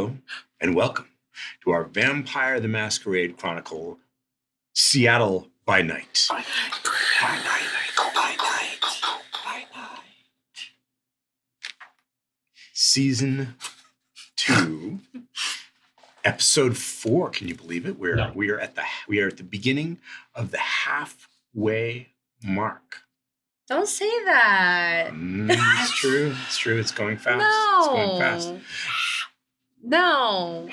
Hello and welcome to our Vampire the Masquerade Chronicle, Seattle by Night. By night. Season 2, episode 4. Can you believe it? We are at the beginning of the halfway mark. Don't say that. It's true. It's true. It's going fast. No. It's going fast. No.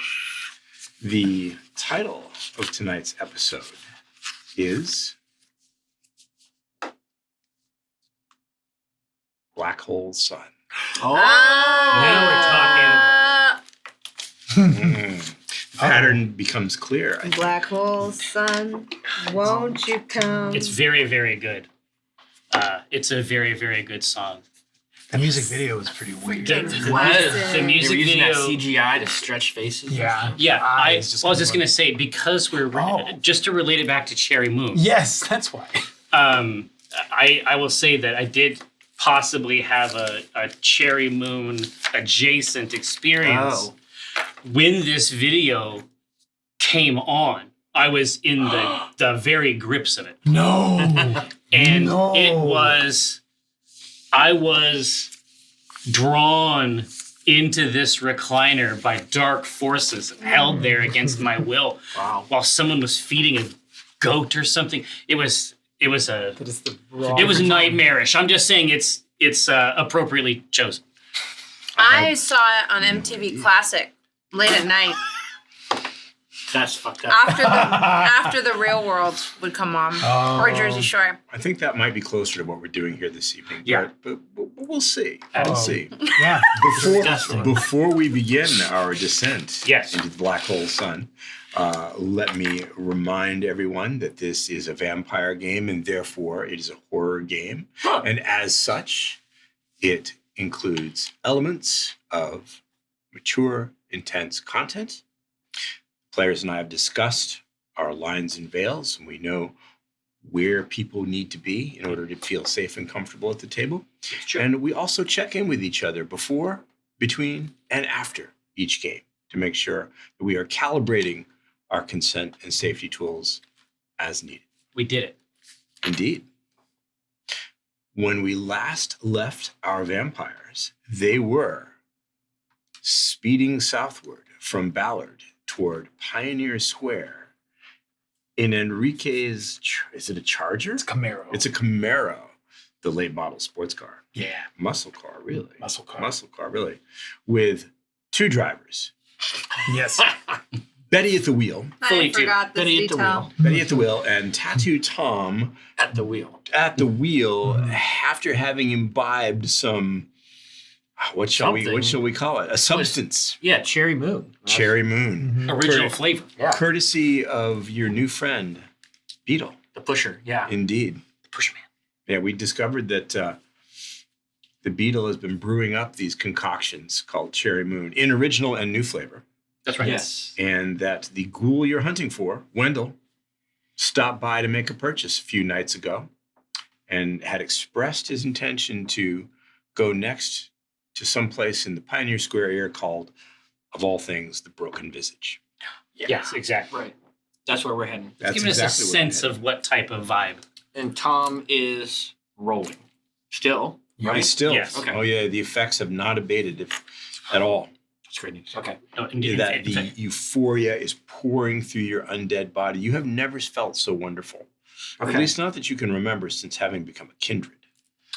The title of tonight's episode is Black Hole Sun. Oh, now we're talking. The pattern becomes clear. I think. Black hole sun, won't you come? It's very, very good. It's a very, very good song. The music video was pretty weird. The They music were using video. that CGI to stretch faces. Yeah. Yeah, I Eyes was just going gonna say because just to relate it back to Cherry Moon. Yes, that's why. I will say that I did possibly have a Cherry Moon adjacent experience when this video came on. I was in the very grips of it. No. And No. I was drawn into this recliner by dark forces and held there against my will. Wow. While someone was feeding a goat or something. It was nightmarish. I'm just saying it's appropriately chosen. I saw it on MTV Classic late at night That's fucked up. after the Real World would come on or Jersey Shore. I think that might be closer to what we're doing here this evening. Yeah. But we'll see. We'll see. Yeah. Before we begin our descent Yes. into the Black Hole Sun, let me remind everyone that this is a vampire game and therefore it is a horror game. And as such, it includes elements of mature, intense content. Players and I have discussed our lines and veils, and we know where people need to be in order to feel safe and comfortable at the table. And we also check in with each other before, between, and after each game to make sure that we are calibrating our consent and safety tools as needed. We did it. Indeed. When we last left our vampires, they were speeding southward from Ballard toward Pioneer Square in Enrique's, is it a Charger? It's Camaro. It's a Camaro, the late model sports car. Yeah. Muscle car, really. Muscle car. Muscle car, really. With two drivers. Yes. Betty at the wheel. Fully I forgot this Betty at the detail. wheel. Betty at the wheel and Tattoo Tom At the wheel. at the wheel after having imbibed some, what shall we call it? A substance. Yeah, Cherry Moon. Cherry Moon. Original flavor. Yeah. Courtesy of your new friend, Beetle. The pusher. Yeah. Indeed. The Push Man. Yeah, we discovered that the Beetle has been brewing up these concoctions called Cherry Moon in original and new flavor. That's right. Yes. And that the ghoul you're hunting for, Wendell, stopped by to make a purchase a few nights ago and had expressed his intention to go next to some place in the Pioneer Square area called, of all things, the Broken Visage. Yeah. Yes, exactly. Right. That's where we're heading. That's Giving exactly us a what sense we of what type of vibe. And Tom is rolling. Still. had. Right? Still. Yes. Okay. Oh, yeah, the effects have not abated at all. That's great news. Okay. No, That the euphoria is pouring through your undead body. You have never felt so wonderful. Okay. At least not that you can remember since having become a kindred.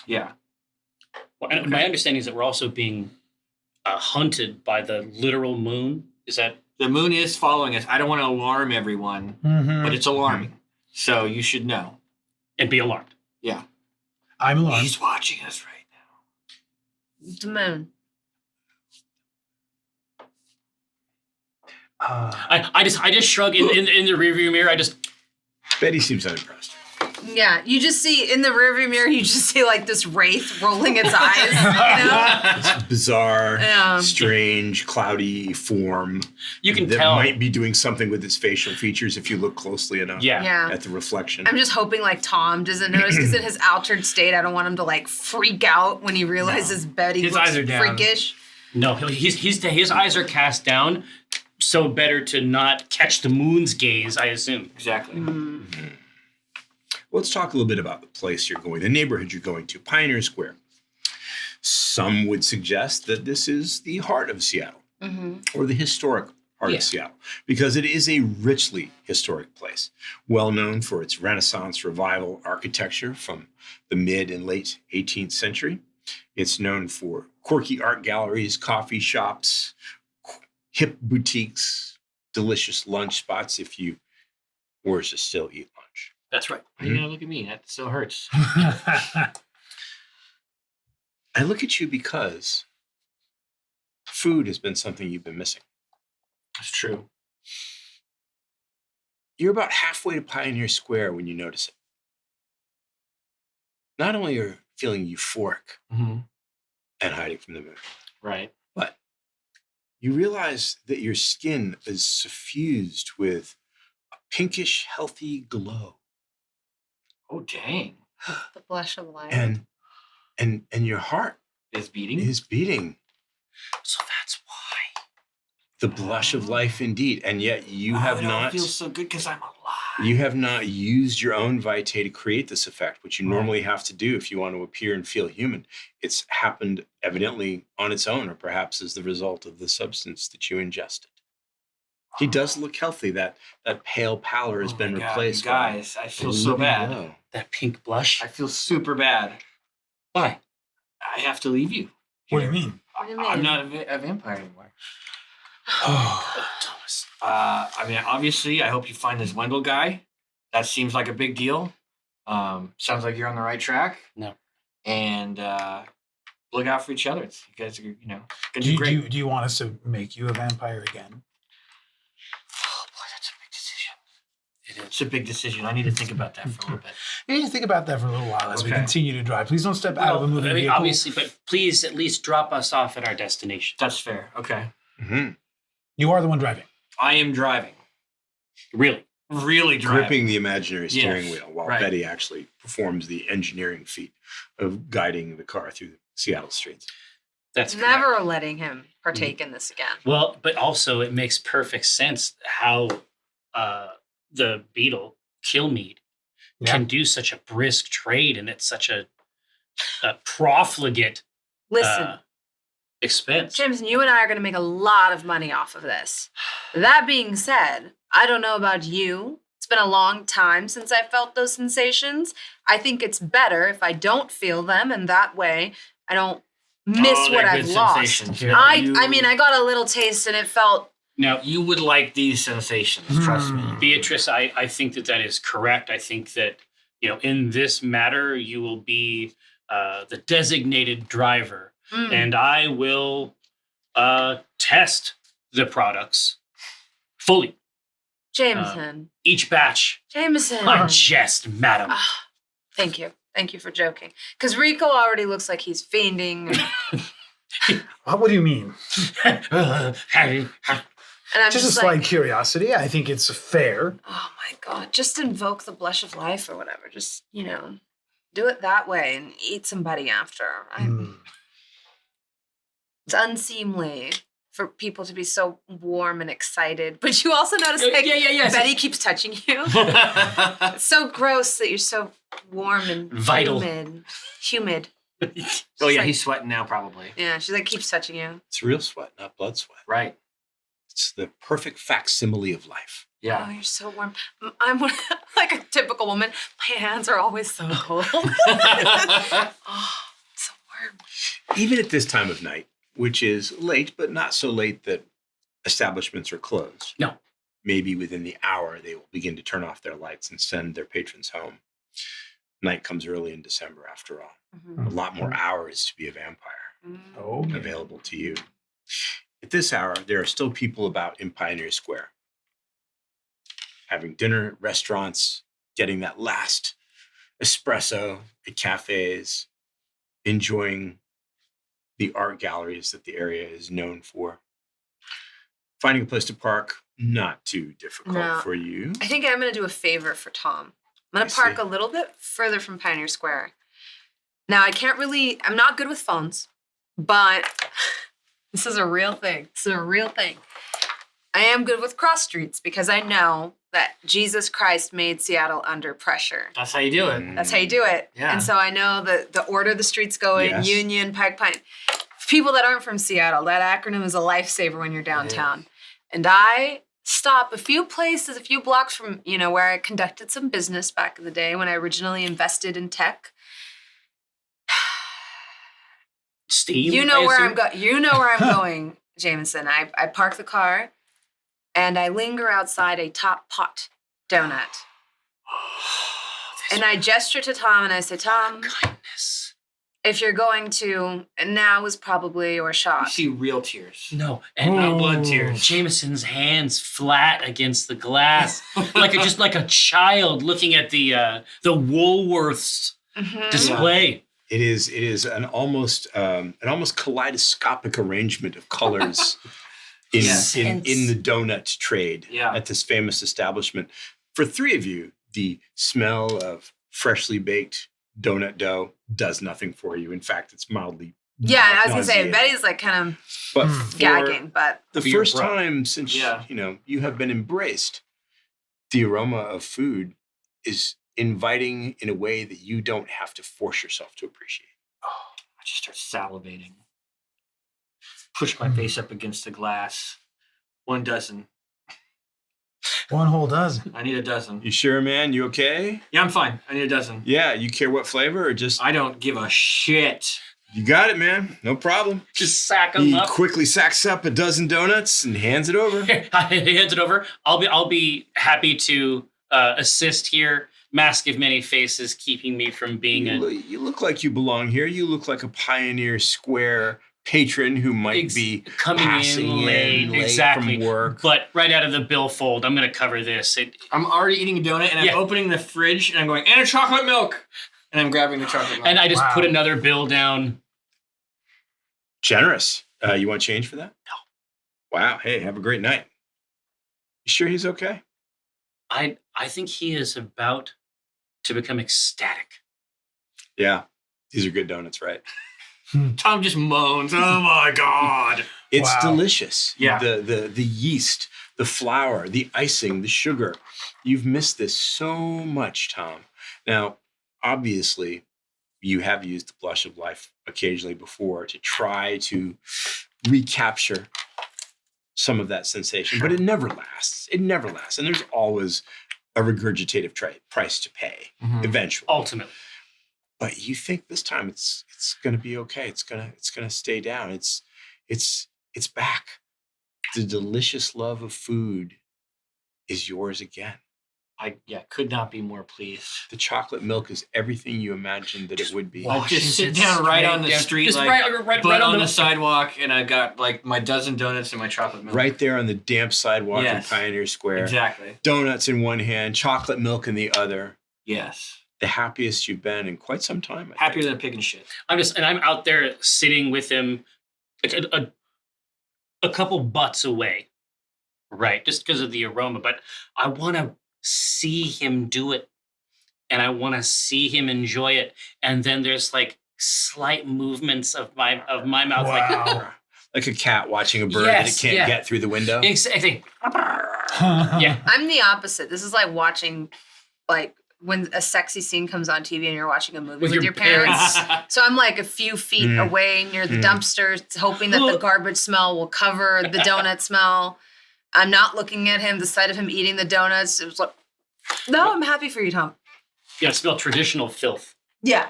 Yeah. Well, and my understanding is that we're also being hunted by the literal moon. Is that The moon is following us. I don't want to alarm everyone, but it's alarming. So you should know. and be alarmed? Yeah. I'm alarmed. He's watching us right now. The moon. I just shrug in the rearview mirror. I just Betty seems unimpressed. Yeah, you just see in the rearview mirror, you just see like this wraith rolling its eyes, you know? It's bizarre, Yeah. strange, cloudy form. you can that tell. might be doing something with its facial features if you look closely enough Yeah. at the reflection. I'm just hoping like Tom doesn't notice because in his altered state, I don't want him to like freak out when he realizes Betty His looks eyes are down. freakish. No, his eyes are cast down, so better to not catch the moon's gaze, I assume. Exactly. Let's talk a little bit about the place you're going, the neighborhood you're going to, Pioneer Square. Some would suggest that this is the heart of Seattle, or the historic heart Yeah. of Seattle, because it is a richly historic place, well known for its Renaissance revival architecture from the mid and late 18th century. It's known for quirky art galleries, coffee shops, hip boutiques, delicious lunch spots if you were to still eat lunch. That's right. You know, look at me. That still hurts. I look at you because food has been something you've been missing. That's true. You're about halfway to Pioneer Square when you notice it. Not only are you feeling euphoric and hiding from the moon, Right. but you realize that your skin is suffused with a pinkish, healthy glow. Oh, dang. The blush of life. And your heart Is beating? is beating. So that's why. The blush of life indeed. And yet you have I don't not feel so good because I'm alive. you have not used your own vitae to create this effect, which you Right. normally have to do if you want to appear and feel human. It's happened evidently on its own, or perhaps as the result of the substance that you ingested. He does look healthy. That pale pallor has Oh been my God, replaced you by guys, I a feel so living bad. glow. That pink blush. I feel super bad. Why? I have to leave you. What do you mean? What do you I'm mean? not a vampire anymore. Oh, Thomas. I mean, obviously, I hope you find this Wendell guy. That seems like a big deal. Sounds like you're on the right track. No. And look out for each other. You guys are, gonna do do you, great. do you want us to make you a vampire again? Oh boy, that's a big decision. It's a big decision. I need to think about that for a little bit. You need to think about that for a little while as we Okay. continue to drive. Please don't step out of the moving I mean, vehicle. obviously, but please at least drop us off at our destination. That's fair. Okay. Mhm. You are the one driving. I am driving. Really? Really driving. Gripping the imaginary steering Yes, wheel while right. Betty actually performs the engineering feat of guiding the car through the Seattle streets. That's correct. Never letting him partake in this again. Well, but also it makes perfect sense how the Beetle, Killmead, Yeah. can do such a brisk trade, and it's such a profligate Listen, expense. Jameson, you and I are going to make a lot of money off of this. That being said, I don't know about you. It's been a long time since I felt those sensations. I think it's better if I don't feel them, and that way I don't miss Oh, what they're I've good lost. sensations. I You- mean, I got a little taste, and it felt Now, You would like these sensations. Trust me. Beatrice, I think that is correct. I think that, in this matter, you will be the designated driver, and I will test the products fully. Jameson. Each batch. Jameson. I jest, madam. Ah, thank you. Thank you for joking. Because Rico already looks like he's fiending. What do you mean? And I'm Just just a slight like, curiosity. I think it's fair. oh my God, just invoke the blush of life or whatever. Just, do it that way and eat somebody after. Mm. It's unseemly for people to be so warm and excited. But you also notice, like, yeah. Betty keeps touching you. It's so gross that you're so warm and Vital. humid. Oh yeah, he's sweating now, probably. Yeah, she like keeps touching you. It's real sweat, not blood sweat. Right. It's the perfect facsimile of life. Oh, Yeah. you're so warm. I'm like a typical woman. My hands are always so cold. Oh, it's so warm. Even at this time of night, which is late, but not so late that establishments are closed. No. Maybe within the hour, they will begin to turn off their lights and send their patrons home. Night comes early in December, after all. A lot more hours to be a vampire Oh, available to you. At this hour, there are still people about in Pioneer Square, having dinner at restaurants, getting that last espresso at cafes, enjoying the art galleries that the area is known for. Finding a place to park, not too difficult No. for you. I think I'm going to do a favor for Tom. I'm going I to park see. a little bit further from Pioneer Square. Now, I'm not good with phones, but This is a real thing. This is a real thing. I am good with cross streets because I know that Jesus Christ made Seattle under pressure. That's how you do it. That's how you do it. Yeah. And so I know the order the streets go in, Yes. Union, Pike Pine. People that aren't from Seattle, that acronym is a lifesaver when you're downtown. And I stop a few places, a few blocks from, where I conducted some business back in the day when I originally invested in tech. Steam. You know I where assume? I'm going. You know where I'm going, Jameson. I park the car and I linger outside a Top Pot donut. And I gesture to Tom and I say, Tom, Kindness. if you're going to, now is probably your You shot. see real tears. No, and Not blood tears. Jameson's hands flat against the glass, just like a child looking at the Woolworths Mhm. display. It is an almost kaleidoscopic arrangement of colors in Yes. in the donut trade Yeah. at this famous establishment. For three of you, the smell of freshly baked donut dough does nothing for you. In fact, it's mildly Yeah, I was gonna say nauseating. Betty's like kind But Mm. of for gagging, but the For your first bro. time since Yeah. you have been embraced, the aroma of food is inviting in a way that you don't have to force yourself to appreciate. I just start salivating. Push my face up against the glass. 1 dozen. One whole dozen. I need a dozen. You sure, man? You okay? Yeah, I'm fine. I need a dozen. Yeah, you care what flavor or just I don't give a shit. you got it, man. No problem. Just sack them He up. quickly sacks up a dozen donuts and hands it over. I hands it over. I'll be happy to assist here. Mask of many faces, keeping me from being You look like you belong here. You look like a Pioneer Square patron who might be coming passing in late, from work. But right out of the billfold, I'm going to cover this. I'm already eating a donut and I'm Yeah. opening the fridge and I'm going, and a chocolate milk. And I'm grabbing the chocolate milk. And I just Wow. put another bill down. Generous. You want change for that? No. Wow. Hey, have a great night. You sure he's okay? I think he is about to become ecstatic. Yeah. These are good donuts, right? Tom just moans, oh my God. It's Wow. delicious. Yeah. The yeast, the flour, the icing, the sugar. You've missed this so much, Tom. Now, obviously, you have used the blush of life occasionally before to try to recapture some of that sensation, but it never lasts. It never lasts. And there's always a regurgitative price to pay eventually. Ultimately. But you think this time it's going to be okay. It's going to stay down. It's back. The delicious love of food is yours again. I could not be more pleased. The chocolate milk is everything you imagined that it would be. I Washes just sit it down right straight on the down. street, Just like, right butt on on the the sidewalk, and I've got like my dozen donuts and my chocolate milk. Right there on the damp sidewalk Yes. in Pioneer Square. Exactly. Donuts in one hand, chocolate milk in the other. Yes. The happiest you've been in quite some time. I Happier think. than a pig in shit. I'm out there sitting with him like a couple butts away, right? Just because of the aroma. But I want to see him do it, and I want to see him enjoy it. And then there's like slight movements of my mouth, Wow. Like a cat watching a bird Yes, that it can't yeah. get through the window. like exactly. Yeah. I'm the opposite. This is like watching, like when a sexy scene comes on TV and you're watching a movie with, your parents. So I'm like a few feet Mm. away near the Mm. dumpster, hoping that the garbage smell will cover the donut smell. I'm not looking at him. The sight of him eating the donuts, it was like, no, I'm happy for you, Tom. You gotta smell traditional filth. Yeah.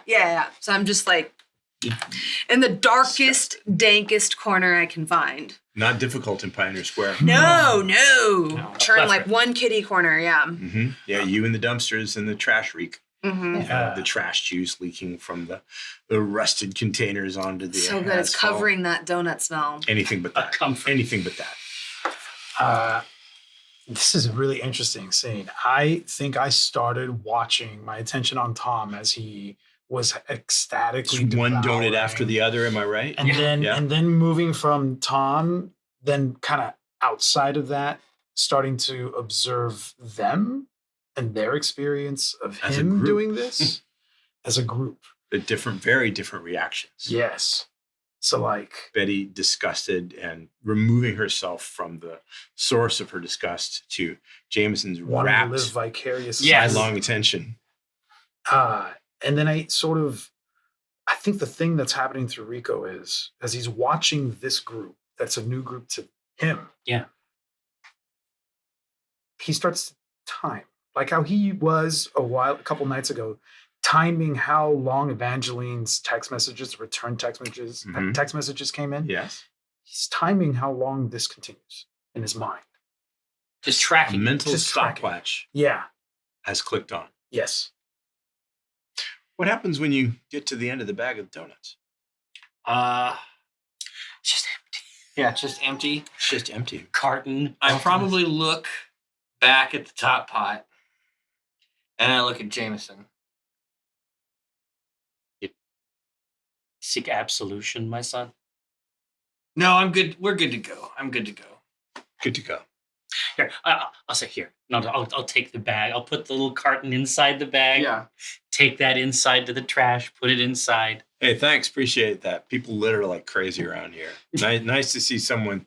So I'm just like in the darkest, dankest corner I can find. Not difficult in Pioneer Square. No. No, Turn that's like right. one kitty corner, yeah. Hmm. Yeah, you and the dumpsters and the trash reek. hmm Yeah. The trash juice leaking from the rusted containers onto the So good. It's asphalt. covering that donut smell. Anything but A that. comfort. Anything but that. This is a really interesting scene. I think I started watching my attention on Tom as he was ecstatically It's one donut devouring. after the other. Am I right? and Yeah. then moving from Tom, then kind of outside of that, starting to observe them and their experience of As a him group. doing this as a group. The very different reactions. Yes. So like, Betty, disgusted and removing herself from the source of her disgust to Jameson's wanting to live rapt, vicariously. Yes. sidelong attention. And then I think the thing that's happening through Rico is as he's watching this group, that's a new group to him. Yeah. He starts to time, like how he was a couple nights ago, timing how long Evangeline's return text messages came in. Yes. He's timing how long this continues in his mind. Just A tracking. mental Just tracking. stopwatch Yeah. has clicked on. Yes. What happens when you get to the end of the bag of donuts? Just Yeah, it's just empty. It's just empty. carton. I probably look back at the top pot, and I look at Jameson. Seek absolution, my son. No, I'm good. We're good to go. I'm good to go. Good to go. Here, I'll say here. No, I'll take the bag. I'll put the little carton inside the bag. Yeah. Take that inside to the trash. Put it inside. Hey, thanks. Appreciate that. People litter like crazy around here. Nice to see someone,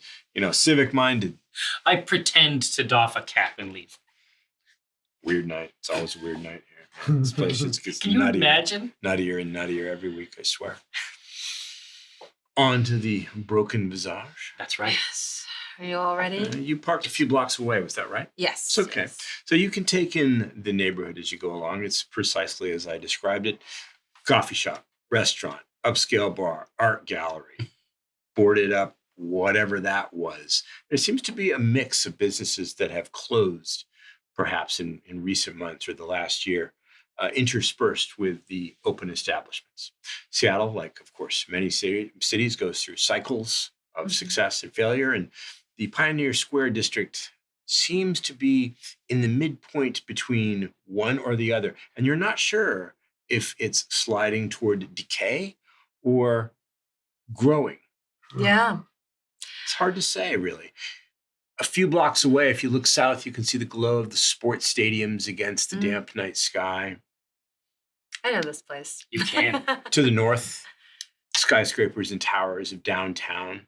civic minded. I pretend to doff a cap and leave. Weird night. It's always a weird night here. This place just gets Can you nuttier, imagine? nuttier and nuttier every week, I swear. On to the Broken Visage. That's right. Yes. Are you all ready? You parked a few blocks away, was that right? Yes. It's okay. yes. So you can take in the neighborhood as you go along. It's precisely as I described it. Coffee shop, restaurant, upscale bar, art gallery, boarded up, whatever that was. There seems to be a mix of businesses that have closed, perhaps in recent months or the last year, interspersed with the open establishments. Seattle, like, of course, many cities, goes through cycles of success and failure. And the Pioneer Square District seems to be in the midpoint between one or the other. And you're not sure if it's sliding toward decay or growing. Yeah. It's hard to say, really. A few blocks away, if you look south, you can see the glow of the sports stadiums against the damp night sky. I know this place. You can. To the north, skyscrapers and towers of downtown,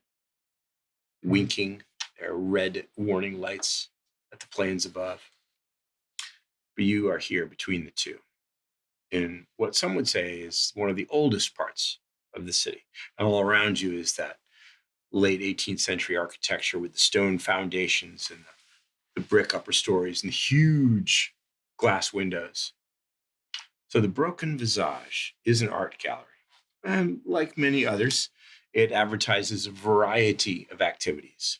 winking their red warning lights at the plains above. But you are here between the two, in what some would say is one of the oldest parts of the city. And all around you is that late 18th century architecture with the stone foundations and the brick upper stories and the huge glass windows. So the Broken Visage is an art gallery. And like many others, it advertises a variety of activities.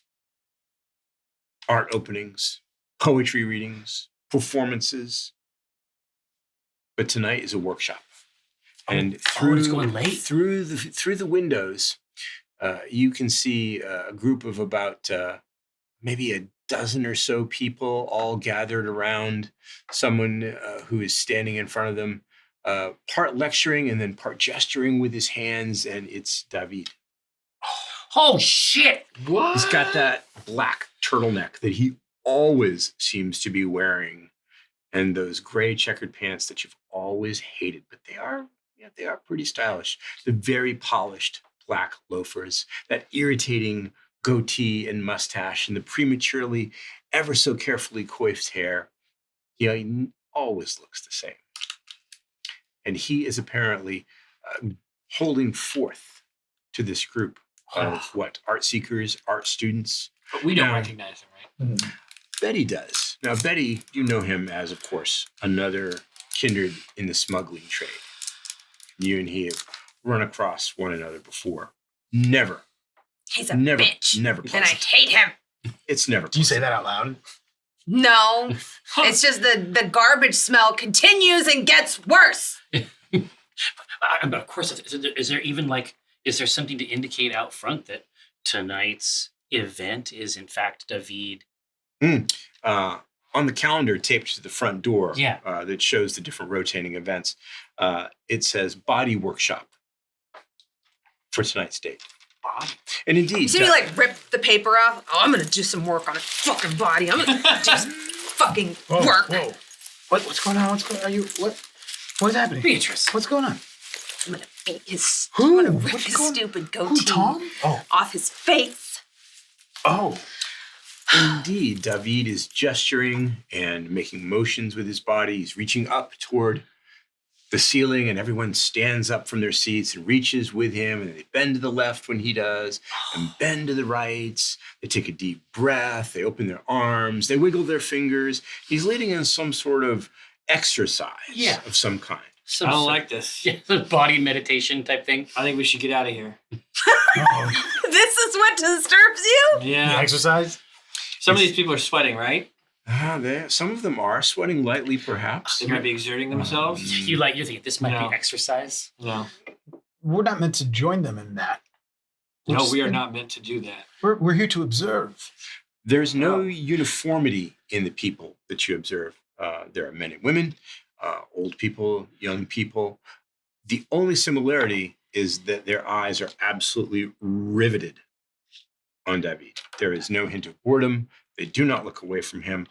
Art openings, poetry readings, performances. But tonight is a workshop. And it's going late. through the windows, you can see a group of about maybe a dozen or so people all gathered around someone who is standing in front of them, part lecturing and then part gesturing with his hands, and it's David. Oh, shit. What? He's got that black turtleneck that he always seems to be wearing, and those gray checkered pants that you've always hated, but they are pretty stylish. The very polished black loafers, that irritating goatee and mustache, and the prematurely, ever so carefully coiffed hair. He always looks the same. And he is apparently holding forth to this group of art seekers, art students. But we don't Yeah. recognize him, right? Betty does. Now, Betty, you know him as, of course, another kindred in the smuggling trade. You and he have run across one another before. Never. He's a Never. bitch. Never. And I pleasant. hate him. It's never. Do you say pleasant. that out loud? No. It's just the garbage smell continues and gets worse. Of course, is there even is there something to indicate out front that tonight's event is in fact David? On the calendar taped to the front door, Yeah. that shows the different rotating events, it says Body Workshop for tonight's date. Bob? And You indeed, see me rip the paper off? Oh, I'm gonna do some work on his fucking body. I'm gonna do some fucking work. Whoa. What's going on? What is happening? Beatrice. What's going on? I'm gonna beat his. Who? I'm gonna rip What's his going- stupid Who, goatee Tom? Oh. off his face. Oh. Indeed, David is gesturing and making motions with his body. He's reaching up toward the ceiling, and everyone stands up from their seats and reaches with him, and they bend to the left when he does, and bend to the right. They take a deep breath. They open their arms. They wiggle their fingers. He's leading in some sort of exercise of some kind. Some I don't sort- like this. Yeah, body meditation type thing. I think we should get out of here. This is what disturbs you? Yeah. Exercise? Some of these people are sweating, right? Some of them are sweating lightly, perhaps. They might be exerting themselves. You're thinking this might No. be exercise. No. We're not meant to join them in that. No, we are not meant to do that. We're here to observe. There's no uniformity in the people that you observe. There are men and women, old people, young people. The only similarity is that their eyes are absolutely riveted on David. There is no hint of boredom. They do not look away from him.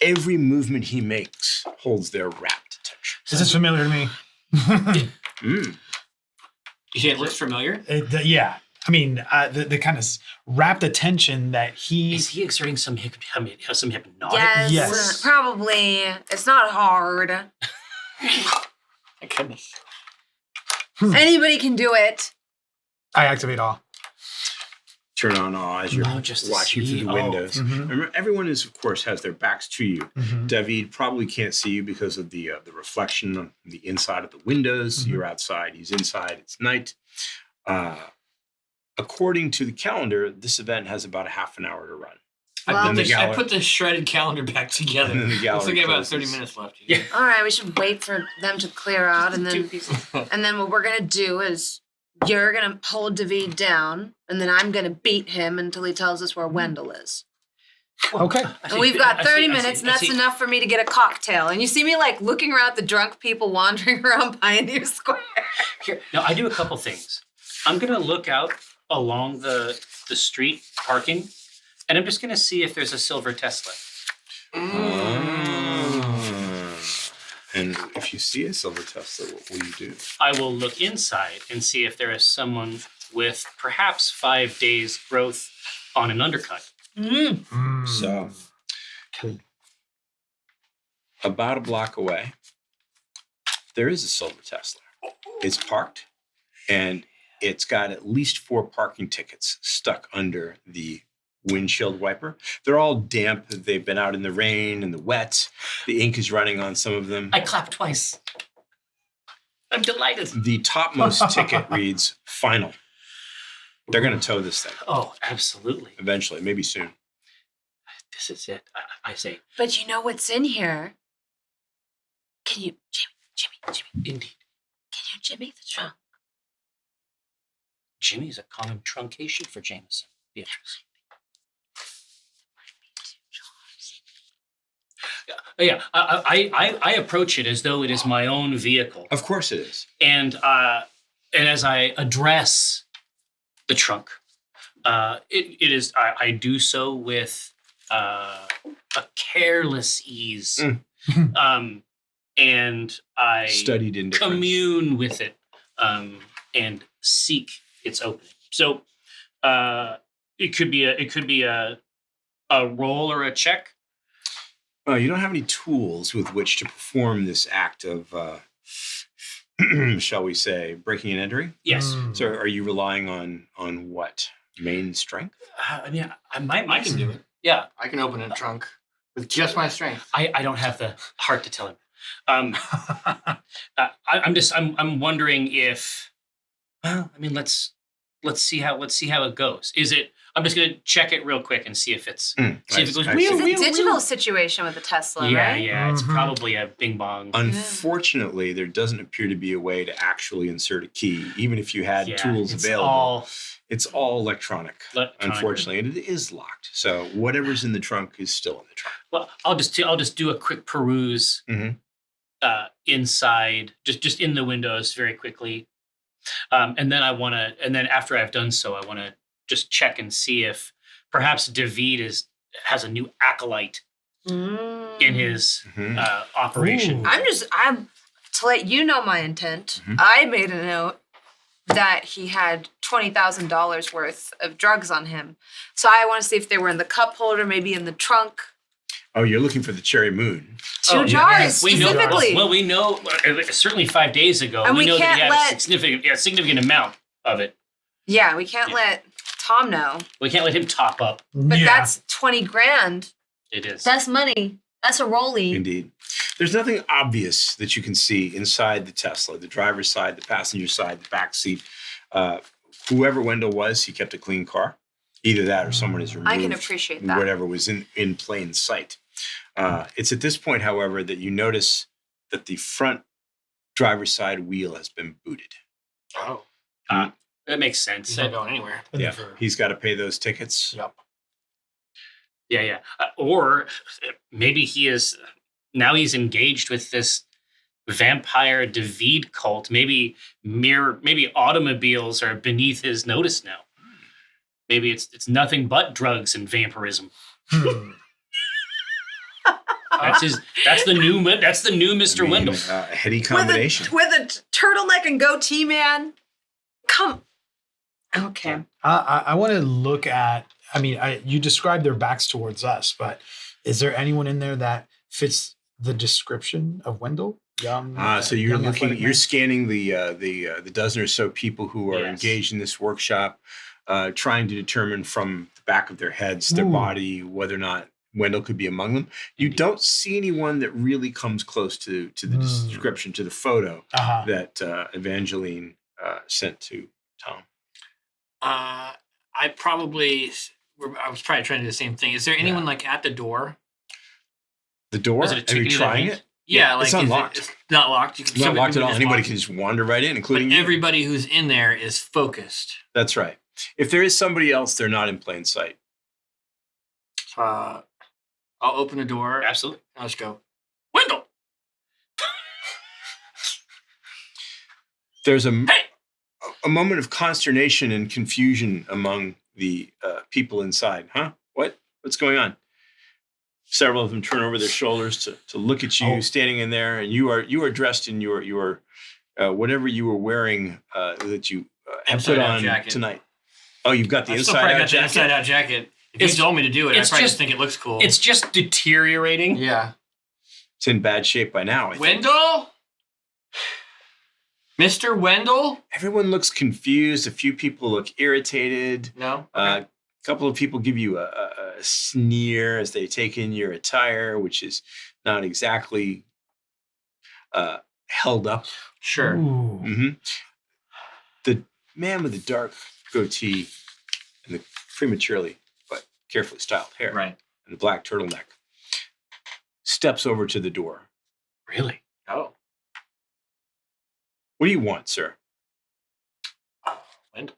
Every movement he makes holds their rapt attention. This is familiar to me. Mm. You say it looks familiar? Yeah. I mean, the kind of rapt attention that Is he exerting some hypnotic? Yes, Yes. probably. It's not hard. My goodness. Anybody can do it. I activate awe. Turn on awe as you're No, just to watching see. through the Oh. windows. Mhm. Remember, everyone is, of course, has their backs to you. Mhm. David probably can't see you because of the reflection on the inside of the windows. Mhm. You're outside, he's inside, it's night. According to the calendar, this event has about a half an hour to run. Well, I, then the I gallery- put the shredded calendar back together. And then the Looks gallery like I have about closes. 30 minutes left. Yeah. All right, we should wait for them to clear out, and Two then pieces. what we're gonna do is you're gonna hold David down, and then I'm gonna beat him until he tells us where Wendell is. Okay. And we've got 30 minutes, and that's enough for me to get a cocktail. And you see me like looking around at the drunk people wandering around Pioneer Square. Here, now I do a couple things. I'm gonna look out along the street parking, and I'm just gonna see if there's a silver Tesla. And if you see a silver Tesla, what will you do? I will look inside and see if there is someone with perhaps 5 days growth on an undercut. Mm. So, about a block away, there is a silver Tesla. It's parked, and it's got at least 4 parking tickets stuck under the windshield wiper. They're all damp. They've been out in the rain and the wet. The ink is running on some of them. I clap twice. I'm delighted. The topmost ticket reads final. They're going to tow this thing Oh, absolutely. eventually, maybe soon. This is it. I say, But you know what's in here? Can you, Jimmy, indeed. can you Jimmy the trunk? Jimmy is a common truncation for Jameson. Beatrice. Yeah, I approach it as though it is my own vehicle, Of course it is. and as I address the trunk, it is I do so with a careless ease, and I Studied indifference. commune with it and seek its opening. So it could be a roll or a check. You don't have any tools with which to perform this act of, shall we say, breaking and entering. Yes. Mm. So, are you relying on what? Main strength? I mean, I might. I can do it. Yeah, I can open a trunk with just my strength. I don't have the heart to tell him. I'm wondering if. Well, I mean, let's see how it goes. Is it? I'm just gonna check it real quick and see if it's. See if it goes I real, see. It's a digital situation with the Tesla, Yeah, right? yeah. It's Mhm. probably a bing bong. Unfortunately, there doesn't appear to be a way to actually insert a key, even if you had Yeah, tools it's available. all It's all electronic, electronic. unfortunately, and it is locked. So whatever's in the trunk is still in the trunk. Well, I'll just do a quick peruse Mhm. Inside, just in the windows very quickly, and then after I've done so, I want to just check and see if perhaps David has a new acolyte in his Mhm. operation. Ooh. I'm to let you know my intent, Mhm. I made a note that he had $20,000 worth of drugs on him. So I want to see if they were in the cup holder, maybe in the trunk. Oh, you're looking for the cherry moon. Two Oh, yeah. jars We know. specifically. Well, we know. Certainly 5 days ago, And we we know that can't he had let- a significant amount of it. Yeah, we can't Yeah. let Tom know. We can't let him top up. But Yeah. that's 20 grand. It is. That's money. That's a rollie. Indeed. There's nothing obvious that you can see inside the Tesla, the driver's side, the passenger side, the back seat. Whoever Wendell was, he kept a clean car. Either that or someone has removed I can appreciate that. whatever was in plain sight. It's at this point, however, that you notice that the front driver's side wheel has been booted. Oh, That makes he's sense. not going anywhere. Yeah, he's got to pay those tickets. Yep. Yeah. Or maybe he is now he's engaged with this vampire David cult. Maybe automobiles are beneath his notice now. Maybe it's nothing but drugs and vampirism. That's the new Mr. I mean, Wendell. heady combination. With a turtleneck and goatee, man. Come. Okay. I want to look at. I mean, you described their backs towards us, but is there anyone in there that fits the description of Wendell? Young. So you're young looking, athletic you're man? scanning the dozen or so people who are Yes. engaged in this workshop, trying to determine from the back of their heads, their Ooh. body, whether or not Wendell could be among them. You don't see anyone that really comes close to the description, to the photo Uh-huh. that Evangeline sent to Tom. I was probably trying to do the same thing. Is there anyone like at the door? The door? Is it a Are you ticket in trying hand? it? Yeah, like it's unlocked. It's not locked. You can, It's not somebody locked at all. just Anybody walk can in. just wander right in, But including you. everybody who's in there is focused. That's right. If there is somebody else, they're not in plain sight. I'll open the door. Absolutely. I'll just go, Wendell. There's Hey! a moment of consternation and confusion among the people inside. Huh? What's going on? Several of them turn over their shoulders to look at you Oh. standing in there, and you are dressed in your whatever you were wearing that you have put Inside-out on jacket. tonight. Oh, you've got the I still inside probably out got the jacket. inside out jacket. If It's- you told me to do it, I it's probably just- just think it looks cool. It's just deteriorating. yeah. It's in bad shape by now. I think. Wendell? Mr. Wendell? Everyone looks confused. A few people look irritated. No? A couple of people give you a sneer as they take in your attire, which is not exactly held up. Sure. Ooh. hmm The man with the dark goatee and the prematurely but carefully styled hair Right. and the black turtleneck steps over to the door. Really? Oh. What do you want, sir? Wendell.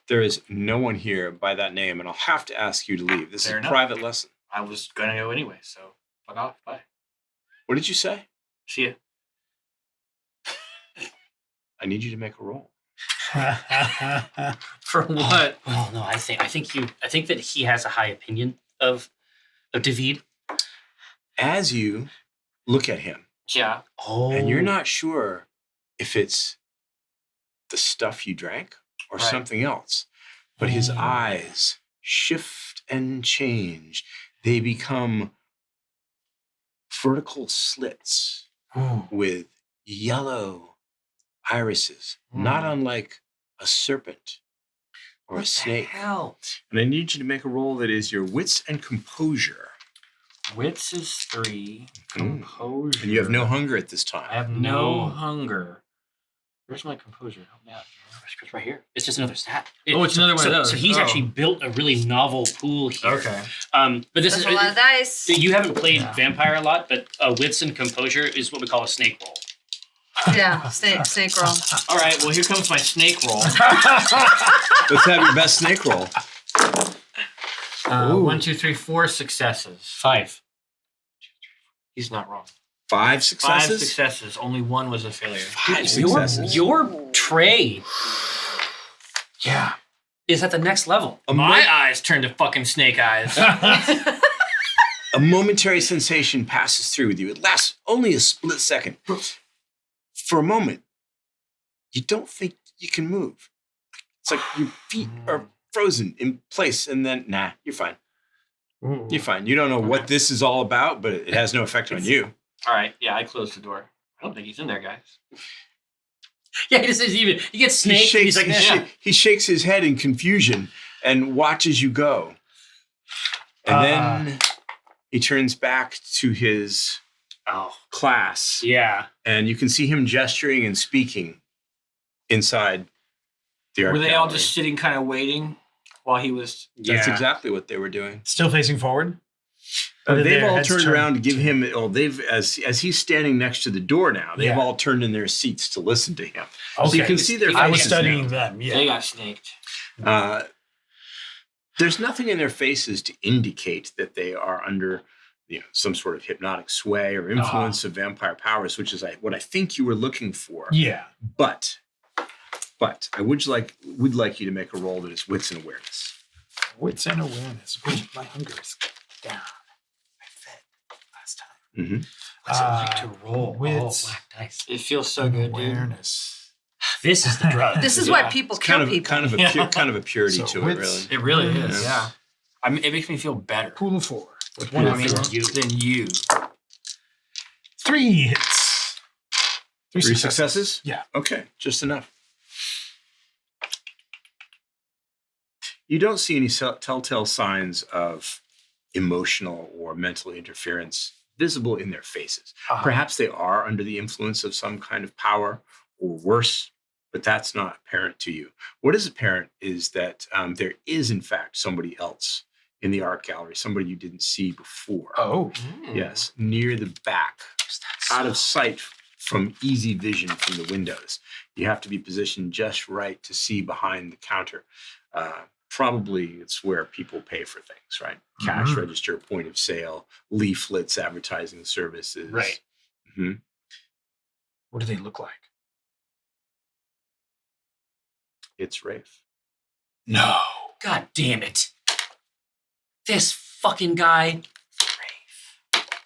There is no one here by that name, and I'll have to ask you to leave. This Fair is a enough. private lesson. I was going to go anyway, so fuck off. Bye. What did you say? See ya. I need you to make a roll. For what? Oh no, I think that he has a high opinion of David. As you look at him, Yeah. Oh, and you're not sure if it's the stuff you drank or Right. something else, but his Oh. eyes shift and change. They become vertical slits Ooh. with yellow irises, not unlike a serpent or a snake. Hell. And I need you to make a roll that is your wits and composure. Wits is 3. Mm. Composure. And you have no hunger at this time. I have no hunger. Where's my composure? Help me out. It's right here. It's just another stat. Oh, it's another one of so, those. So he's Oh. actually built a really novel pool here. Okay. But this That's is a lot of dice. you haven't played Yeah. Vampire a lot, but wits and composure is what we call a snake roll. Yeah, snake roll. All right. Well, here comes my snake roll. Let's have your best snake roll. Ooh. 1, 2, 3, 4 successes. 5. He's not wrong. 5 5 successes? successes. Only 1 was a failure. 5 successes. Your tray Yeah. is at the next level. My eyes turned to fucking snake eyes. A momentary sensation passes through with you. It lasts only a split second. for a moment, you don't think you can move. It's like your feet are frozen in place, and then, nah, you're fine. You're fine. You don't know what this is all about, but it has no effect on you. All right. Yeah, I closed the door. I don't think he's in there, guys. Yeah, he just isn't even. He gets snaked. He's like, He shakes his head in confusion and watches you go. And then he turns back to his class. Yeah. And you can see him gesturing and speaking inside the art Were they all gallery. just sitting kind of waiting while he was... That's exactly what they were doing. Still facing forward? Or did They've their all heads turned turn around to give to- him. Oh, they've as he's standing next to the door now. They've all turned in their seats to listen to him. Okay. So you can see their faces I was now. studying them. Yeah. They got snaked. There's nothing in their faces to indicate that they are under, some sort of hypnotic sway or influence of vampire powers, which is what I think you were looking for. Yeah. But I would like you to make a roll that is wits and awareness. Wits and awareness. Ooh, my hunger is down. I fed last time. Mm-hmm. What's it like to roll? Wits. Black dice. It feels so good, dude. Awareness. This is the drug. This is why people kill people. Kind of a purity So to it, wits- really. It really Yeah. is, yeah. I mean, it makes me feel better. Pool of 4. With Pool one of of four. Than you. 3 hits. 3 successes? Yeah. Okay, just enough. You don't see any telltale signs of emotional or mental interference visible in their faces. Perhaps they are under the influence of some kind of power or worse, but that's not apparent to you. What is apparent is that there is, in fact, somebody else in the art gallery, somebody you didn't see before. Oh. Yes, near the back, out of sight from easy vision from the windows. You have to be positioned just right to see behind the counter. Probably it's where people pay for things, right? Cash register, point of sale, leaflets, advertising services. Right. hmm What do they look like? It's Rafe. No. God damn it. This fucking guy.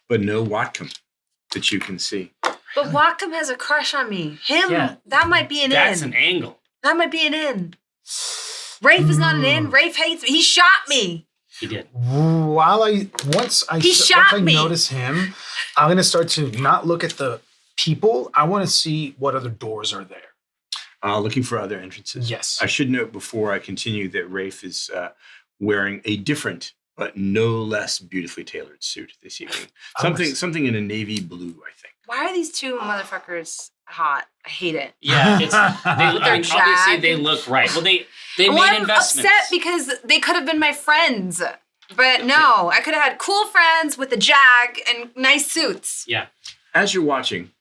But no Watcom that you can see. But Wacom has a crush on me. Him, Yeah. that might be an That's in. an angle. That might be an in. Rafe is not an in. Rafe hates me. He shot me. He did. Once I shot me. notice him, I'm gonna start to not look at the people. I want to see what other doors are there. Looking for other entrances. Yes. I should note before I continue that Rafe is wearing a different but no less beautifully tailored suit this evening. Something in a navy blue, I think. Why are these two motherfuckers hot? I hate it. Yeah, it's obviously jag. they look right. Well, they Well, made I'm investments. upset because they could have been my friends. But no, I could have had cool friends with a jag and nice suits. Yeah. As you're watching,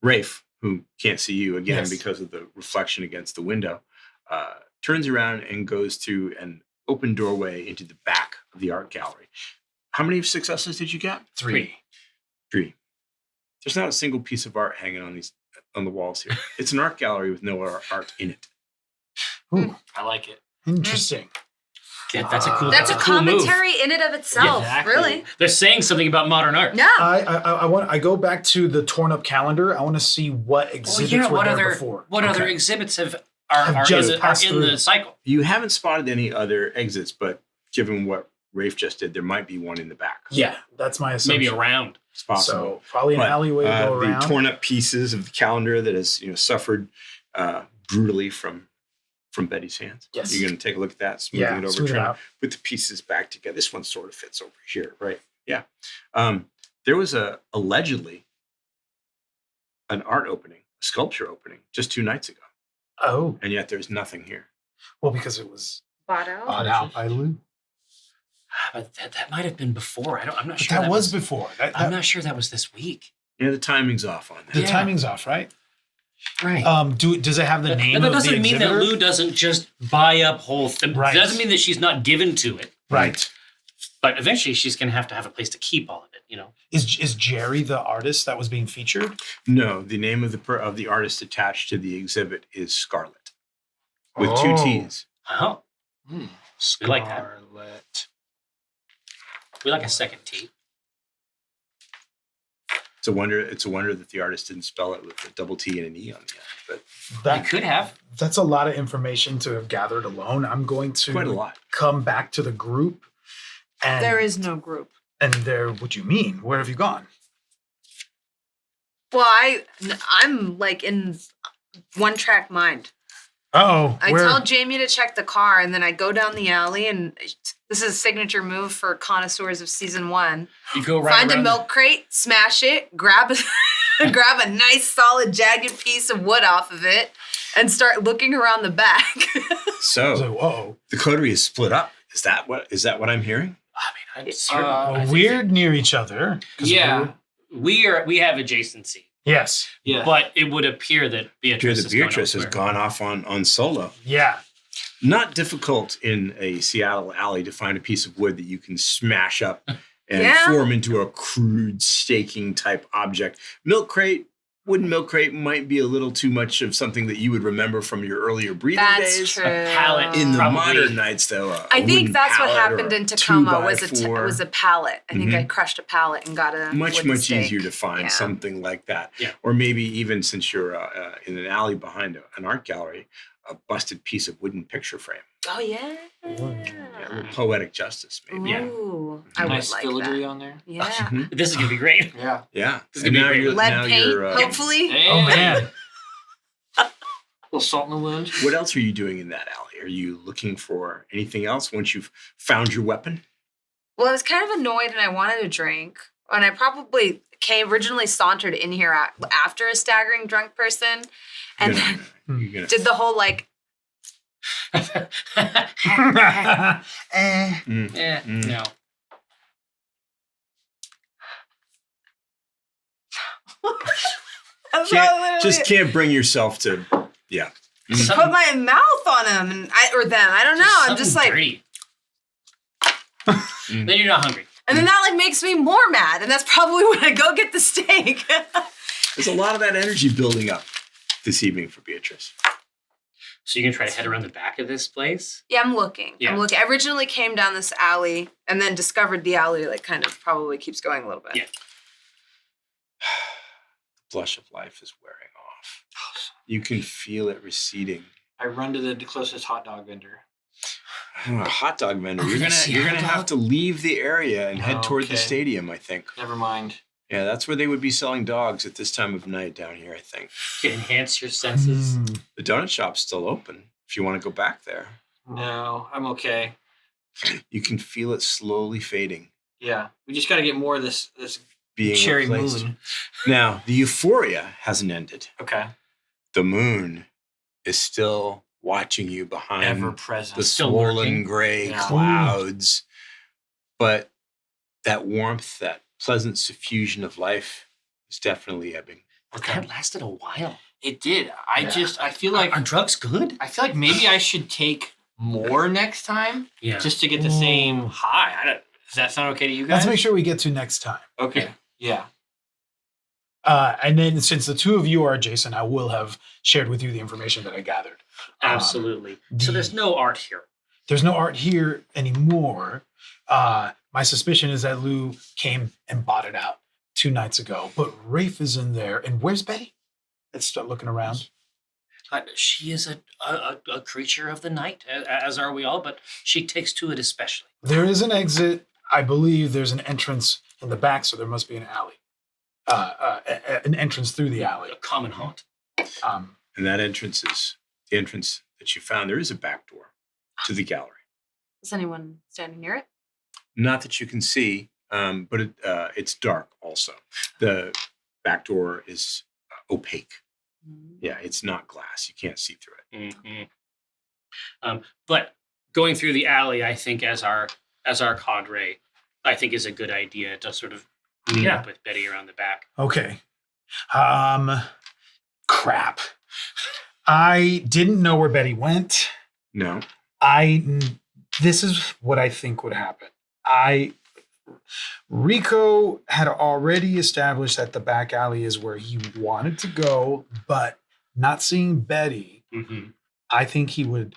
Rafe, who can't see you again Yes. because of the reflection against the window, turns around and goes to an open doorway into the back of the art gallery. How many successes did you get? 3. 3. There's not a single piece of art hanging on the walls here. It's an art gallery with no art in it. Ooh, I like it. interesting. Yeah, that's a cool. That's a cool move. commentary in and of itself, exactly. really. They're saying something about modern art. Yeah. I go back to the torn up calendar. I want to see what exhibits were what there other before. other Okay. exhibits are just passed in the through. cycle? You haven't spotted any other exits, but given what Rafe just did, there might be one in the back. Yeah, that's my assumption. Maybe around. It's possible. So probably an But, alleyway to go around. The torn up pieces of the calendar that has suffered brutally from Betty's hands. Yes. You're going to take a look at that, smoothing Yeah, it over, smooth it trying out. to put the pieces back together. This one sort of fits over here, right? Yeah. There was allegedly an art opening, a sculpture opening, just 2 nights ago, Oh, and yet there's nothing here. well, because it was Bought out. bought out by Lou. But that might have been before. I'm not But sure. that was before. I'm not sure that was this week. Yeah, the timing's off on that. The Yeah. timing's off, right? Right. Does it have the name that of the doesn't mean that exhibitor? Lou doesn't just buy up whole things. Right. Doesn't mean that she's not given to it. Right. But eventually she's going to have a place to keep all of it, you know? Is Jerry the artist that was being featured? No, the name of the artist attached to the exhibit is Scarlet, with 2 Oh. T's. Oh, we like that. Scarlet. We like a second T. It's a wonder. It's a wonder that the artist didn't spell it with a double T and an E on the end. But You That, could have. that's a lot of information to have gathered alone. I'm going to quite a lot. come back to the group. And There is no group. And there, what do you mean? Where have you gone? Well, I'm like in one track mind. Oh, I tell Jamie to check the car, and then I go down the alley, and this is a signature move for connoisseurs of season 1. You go right Find a around milk crate, smash it, grab a nice solid jagged piece of wood off of it, and start looking around the back. So whoa. the coterie is split up. Is that what I'm hearing? I mean, I'm certain. I think We're near each other. 'Cause Yeah. we have adjacency, Yes. Yeah. but it would appear that Here, Beatrice, that Beatrice has gone off on solo. Yeah. Not difficult in a Seattle alley to find a piece of wood that you can smash up and Yeah. form into a crude staking type object. Wooden milk crate might be a little too much of something that you would remember from your earlier breeding That's days. true. pallet In the Probably. modern nights, though, I think that's what happened in Tacoma was was a pallet. I think I Mhm. crushed a pallet and got a much wooden stake. easier to find Yeah. something like that. Yeah. Or maybe even since you're in an alley behind an art gallery, a busted piece of wooden picture frame. Oh yeah. Yeah, a little poetic justice, maybe. Yeah. Ooh, I would Nice like filigree that. on there. Yeah. Mhm. This is gonna be great. Yeah. Yeah. This is gonna be great. Lead paint, hopefully. Oh, man. little salt in the wound. What else are you doing in that alley? Are you looking for anything else once you've found your weapon? Well, I was kind of annoyed and I wanted a drink. And I probably originally sauntered in here after a staggering drunk person and You're then gonna- you're gonna- did the whole like, No. just can't bring yourself to, yeah. put my mouth on him and or them. I don't know. I'm just like, dirty. Then you're not hungry. and then that like makes me more mad. And that's probably when I go get the steak. There's a lot of that energy building up this evening for Beatrice. So you can try to head around the back of this place. Yeah, I'm looking. Yeah. I'm looking. I originally came down this alley and then discovered the alley like kind of probably keeps going a little bit. Yeah. The blush of life is wearing off. You can feel it receding. I run to the closest hot dog vendor. A hot dog vendor. Oh, You're let's see, gonna hot have dog? to leave the area and head toward the Okay. stadium, I think. Never mind. Yeah, that's where they would be selling dogs at this time of night down here, I think. Enhance your senses. The donut shop's still open if you want to go back there. No, I'm okay. You can feel it slowly fading, Yeah. We just got to get more of this being cherry replaced. moon. Now, the euphoria hasn't ended. Okay. The moon is still watching you behind Ever present. the Still swollen lurking. gray Yeah. clouds. But that warmth, that pleasant suffusion of life is definitely ebbing. Okay. That lasted a while. It did. I feel Are like drugs good? I feel like maybe I should take more next time Yeah. just to get the same high. Does that sound okay to you guys? Let's make sure we get to next time. Okay. Yeah. And then since the two of you are adjacent, I will have shared with you the information that I gathered. Absolutely. So there's no art here. There's no art here anymore. My suspicion is that Lou came and bought it out 2 nights ago. But Rafe is in there. And where's Betty? Let's start looking around. She is a creature of the night, as are we all, but she takes to it especially. There is an exit. I believe there's an entrance in the back, so there must be an alley. An entrance through the alley. A common haunt. And that entrance is the entrance that you found. There is a back door to the gallery. Is anyone standing near it? Not that you can see, but it's dark also. The back door is opaque. Yeah, it's not glass. You can't see through it. But going through the alley, I think as our cadre, I think is a good idea to sort of meet up with Betty around the back. Okay. Crap. I didn't know where Betty went. No. This is what I think would happen. Rico had already established that the back alley is where he wanted to go, but not seeing Betty, Mm-hmm. I think he would,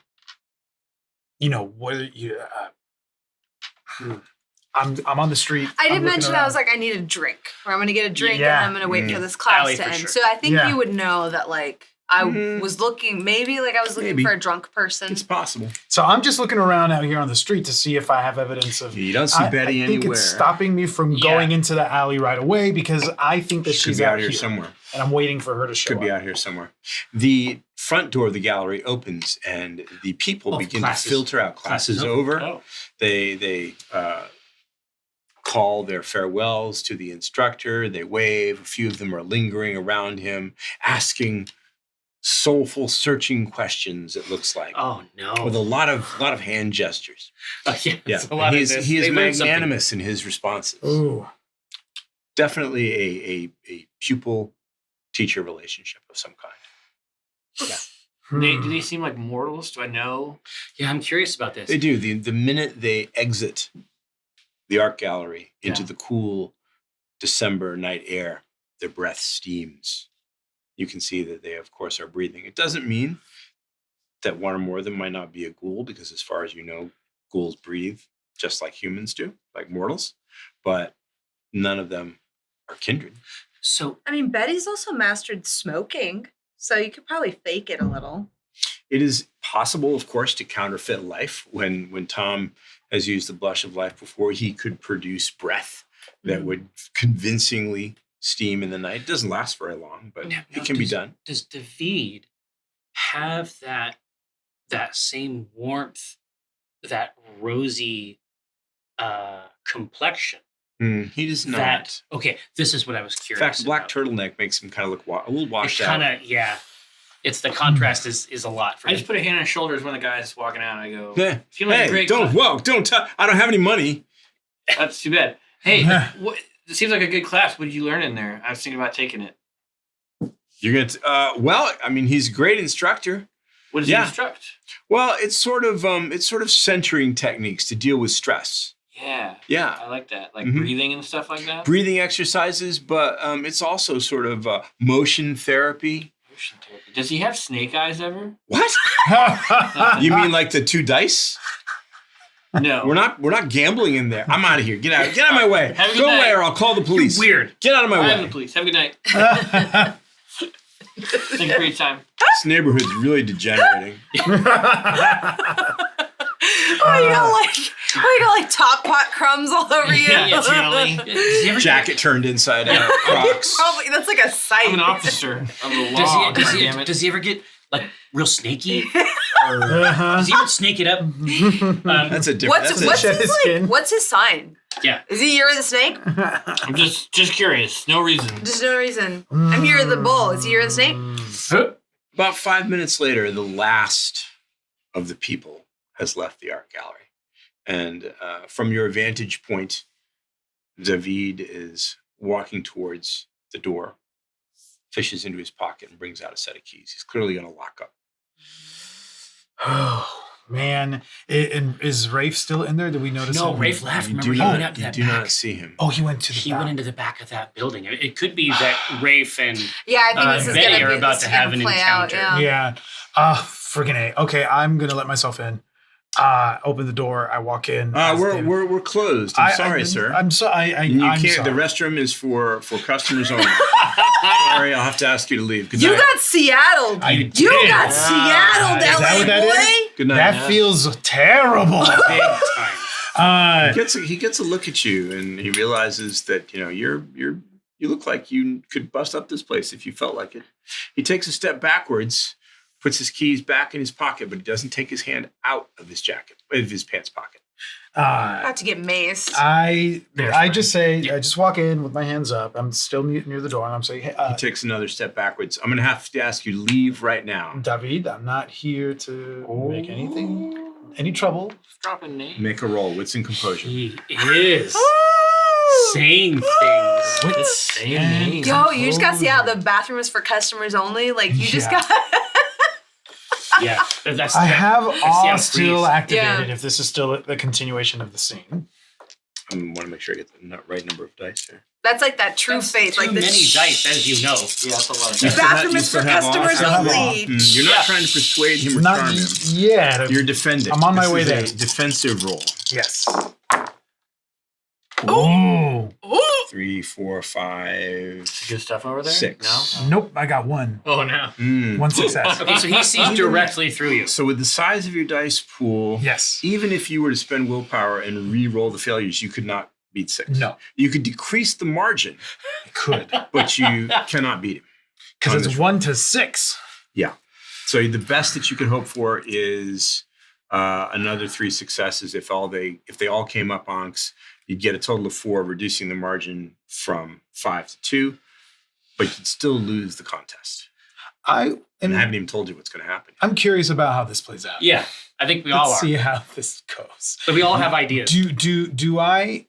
I'm on the street. I did I'm looking mention around. I was like, I need a drink, or I'm gonna get a drink Yeah. and I'm gonna wait for Mm. this class Allie, to for end. sure. So I think Yeah. you would know that like I Mm. was looking, maybe like I was looking Maybe. for a drunk person. It's possible. So I'm just looking around out here on the street to see if I have evidence of. You don't see Betty I think anywhere. it's stopping me from Yeah. going into the alley right away because I think that She could she's be out out here here somewhere. and I'm waiting for her to show Could be up. out here somewhere. The front door of the gallery opens, and the people Oh, begin classes. to filter out. Classes over. Oh. They call their farewells to the instructor. They wave. A few of them are lingering around him, asking soulful, searching questions. It looks like, Oh no. with a lot of hand gestures. Yeah. Yeah, it's a lot of he is this. They learned something. magnanimous in his responses. Ooh. Definitely a pupil teacher relationship of some kind. Do they seem like mortals? Do I know? Yeah, I'm curious about this. They do. The minute they exit the art gallery into Yeah. the cool December night air, their breath steams. You can see that they, of course, are breathing. It doesn't mean that one or more of them might not be a ghoul, because as far as you know, ghouls breathe just like humans do, like mortals, but none of them are kindred. So I mean, Betty's also mastered smoking, so you could probably fake it a little. It is possible, of course, to counterfeit life. When Tom has used the blush of life before, he could produce breath that would convincingly steam in the night. It doesn't last very long, but Now, it can be done. Does David have that same warmth, that rosy complexion? He does not. That okay, this is what I was In curious fact, the black about. turtleneck makes him kind of look a little washed It out. kind of yeah. It's the contrast is a lot for I me. just put a hand on his shoulders when the guy's walking out. I go, Yeah. "Seemed like a Hey, great don't class." whoa, don't tell. I don't have any money. That's too bad. Hey, what? It seems like a good class. What did you learn in there? I was thinking about taking it. You're gonna. Well, I mean, he's a great instructor. What does Yeah. he instruct? Well, it's sort of centering techniques to deal with stress. Yeah, Yeah. I like that. Like Mhm. breathing and stuff like that. Breathing exercises, but it's also sort of motion therapy. Motion therapy. Does he have snake eyes ever? What? You mean like the 2 dice? No. We're not gambling in there. I'm out of here. Get out of my way. Have a good Go night. away, or I'll call the police. Weird. Get out of my I am way. the police. Have a good night. Thank you for your time. This neighborhood's really degenerating. Oh, you got like top pot crumbs all over you. Yeah, totally. Does he ever Jacket turned inside out. Crocs. Probably that's like a sight. I'm an officer of the Does law. he, does, he, goddammit. does he ever get like real snaky? Or does he ever snake it up? That's a different. What's that's a- shed his skin. what's his sign? Yeah. Is he Year of the Snake? I'm just curious. No reason. Just no reason. I'm Year of the Bull. Is he Year of the Snake? About 5 minutes later, the last of the people has left the art gallery. And from your vantage point, David is walking towards the door, fishes into his pocket, and brings out a set of keys. He's clearly going to lock up. Oh man, and is Rafe still in there? Did we notice? No, him? Rafe left. You Remember, do he went not, out to you that do back. not see him. Oh, he went to the. He back. went into the back of that building. It could be that Rafe and Yeah, I think this is Betty gonna are be about this to is have gonna an play out. encounter. Yeah. Yeah. Friggin' A. Okay, I'm gonna let myself in. Open the door. I walk in. as David. We're closed. I'm sorry, sir. I'm sorry. And you I'm can't. sorry. The restroom is for customers only. Sorry, I'll have to ask you to leave. Good You night. got Seattle. I You did. got Is Seattle, that LA what that boy. is? Good night. That feels terrible. big time. He gets a look at you, and he realizes that you look like you could bust up this place if you felt like it. He takes a step backwards, puts his keys back in his pocket, but he doesn't take his hand out of his pants pocket. About to get maced. I fine. just say I just walk in with my hands up. I'm still near the door, and I'm saying, "Hey, He takes another step backwards. I'm going to have to ask you to leave right now. David, I'm not here to make any trouble." Dropping name. Make a roll. Wits and composure. He is saying things. What's saying name? Yo, you just got Seattle. The bathroom is for customers only. Like you just Yeah. got. Yeah, that's. I have awe sounds still freeze. activated. Yeah. If this is still the continuation of the scene. I want to make sure I get the right number of dice here. That's like that true That's faith. too Like the many dice, as you know. Yeah, that's a lot of You dice. still have- bathroom you is still for have off? customers I have only. You're not Yeah. trying to persuade him or Not charm him. yet. You're defending. I'm on my This way is there. a defensive roll. Yes. Oh. 3, 4, 5. Good stuff over there. 6. No. Nope, I got one. Oh no. One success. Okay, so he sees directly through you. So with the size of your dice pool, Yes. even if you were to spend willpower and re-roll the failures, you could not beat 6. No. You could decrease the margin, I could. but you cannot beat him. Because On it's this 1 to 6. Yeah. So the best that you can hope for is another 3 successes. If they all came up onks, you'd get a total of 4, reducing the margin from 5 to 2, but you'd still lose the contest. And I haven't even told you what's going to happen. I'm curious about how this plays out. Yeah, I think we all Let's are. see how this goes. But we all have ideas. Do I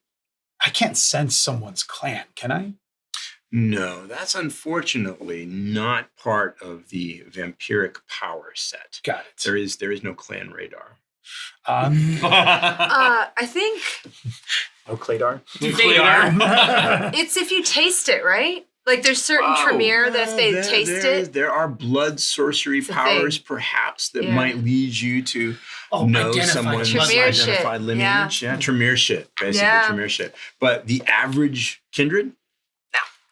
can't sense someone's clan, can I? No, that's unfortunately not part of the vampiric power set. Got it. There is no clan radar. I think No Cladar. They are. it's if you taste it, right? Like there's certain Tremere that if they taste it. There are blood sorcery It's a powers, thing. perhaps, that Yeah. might lead you to Oh, know identified someone's Tremere shit. identified lineage. Yeah, Tremere shit, basically Yeah. Tremere shit. But the average kindred,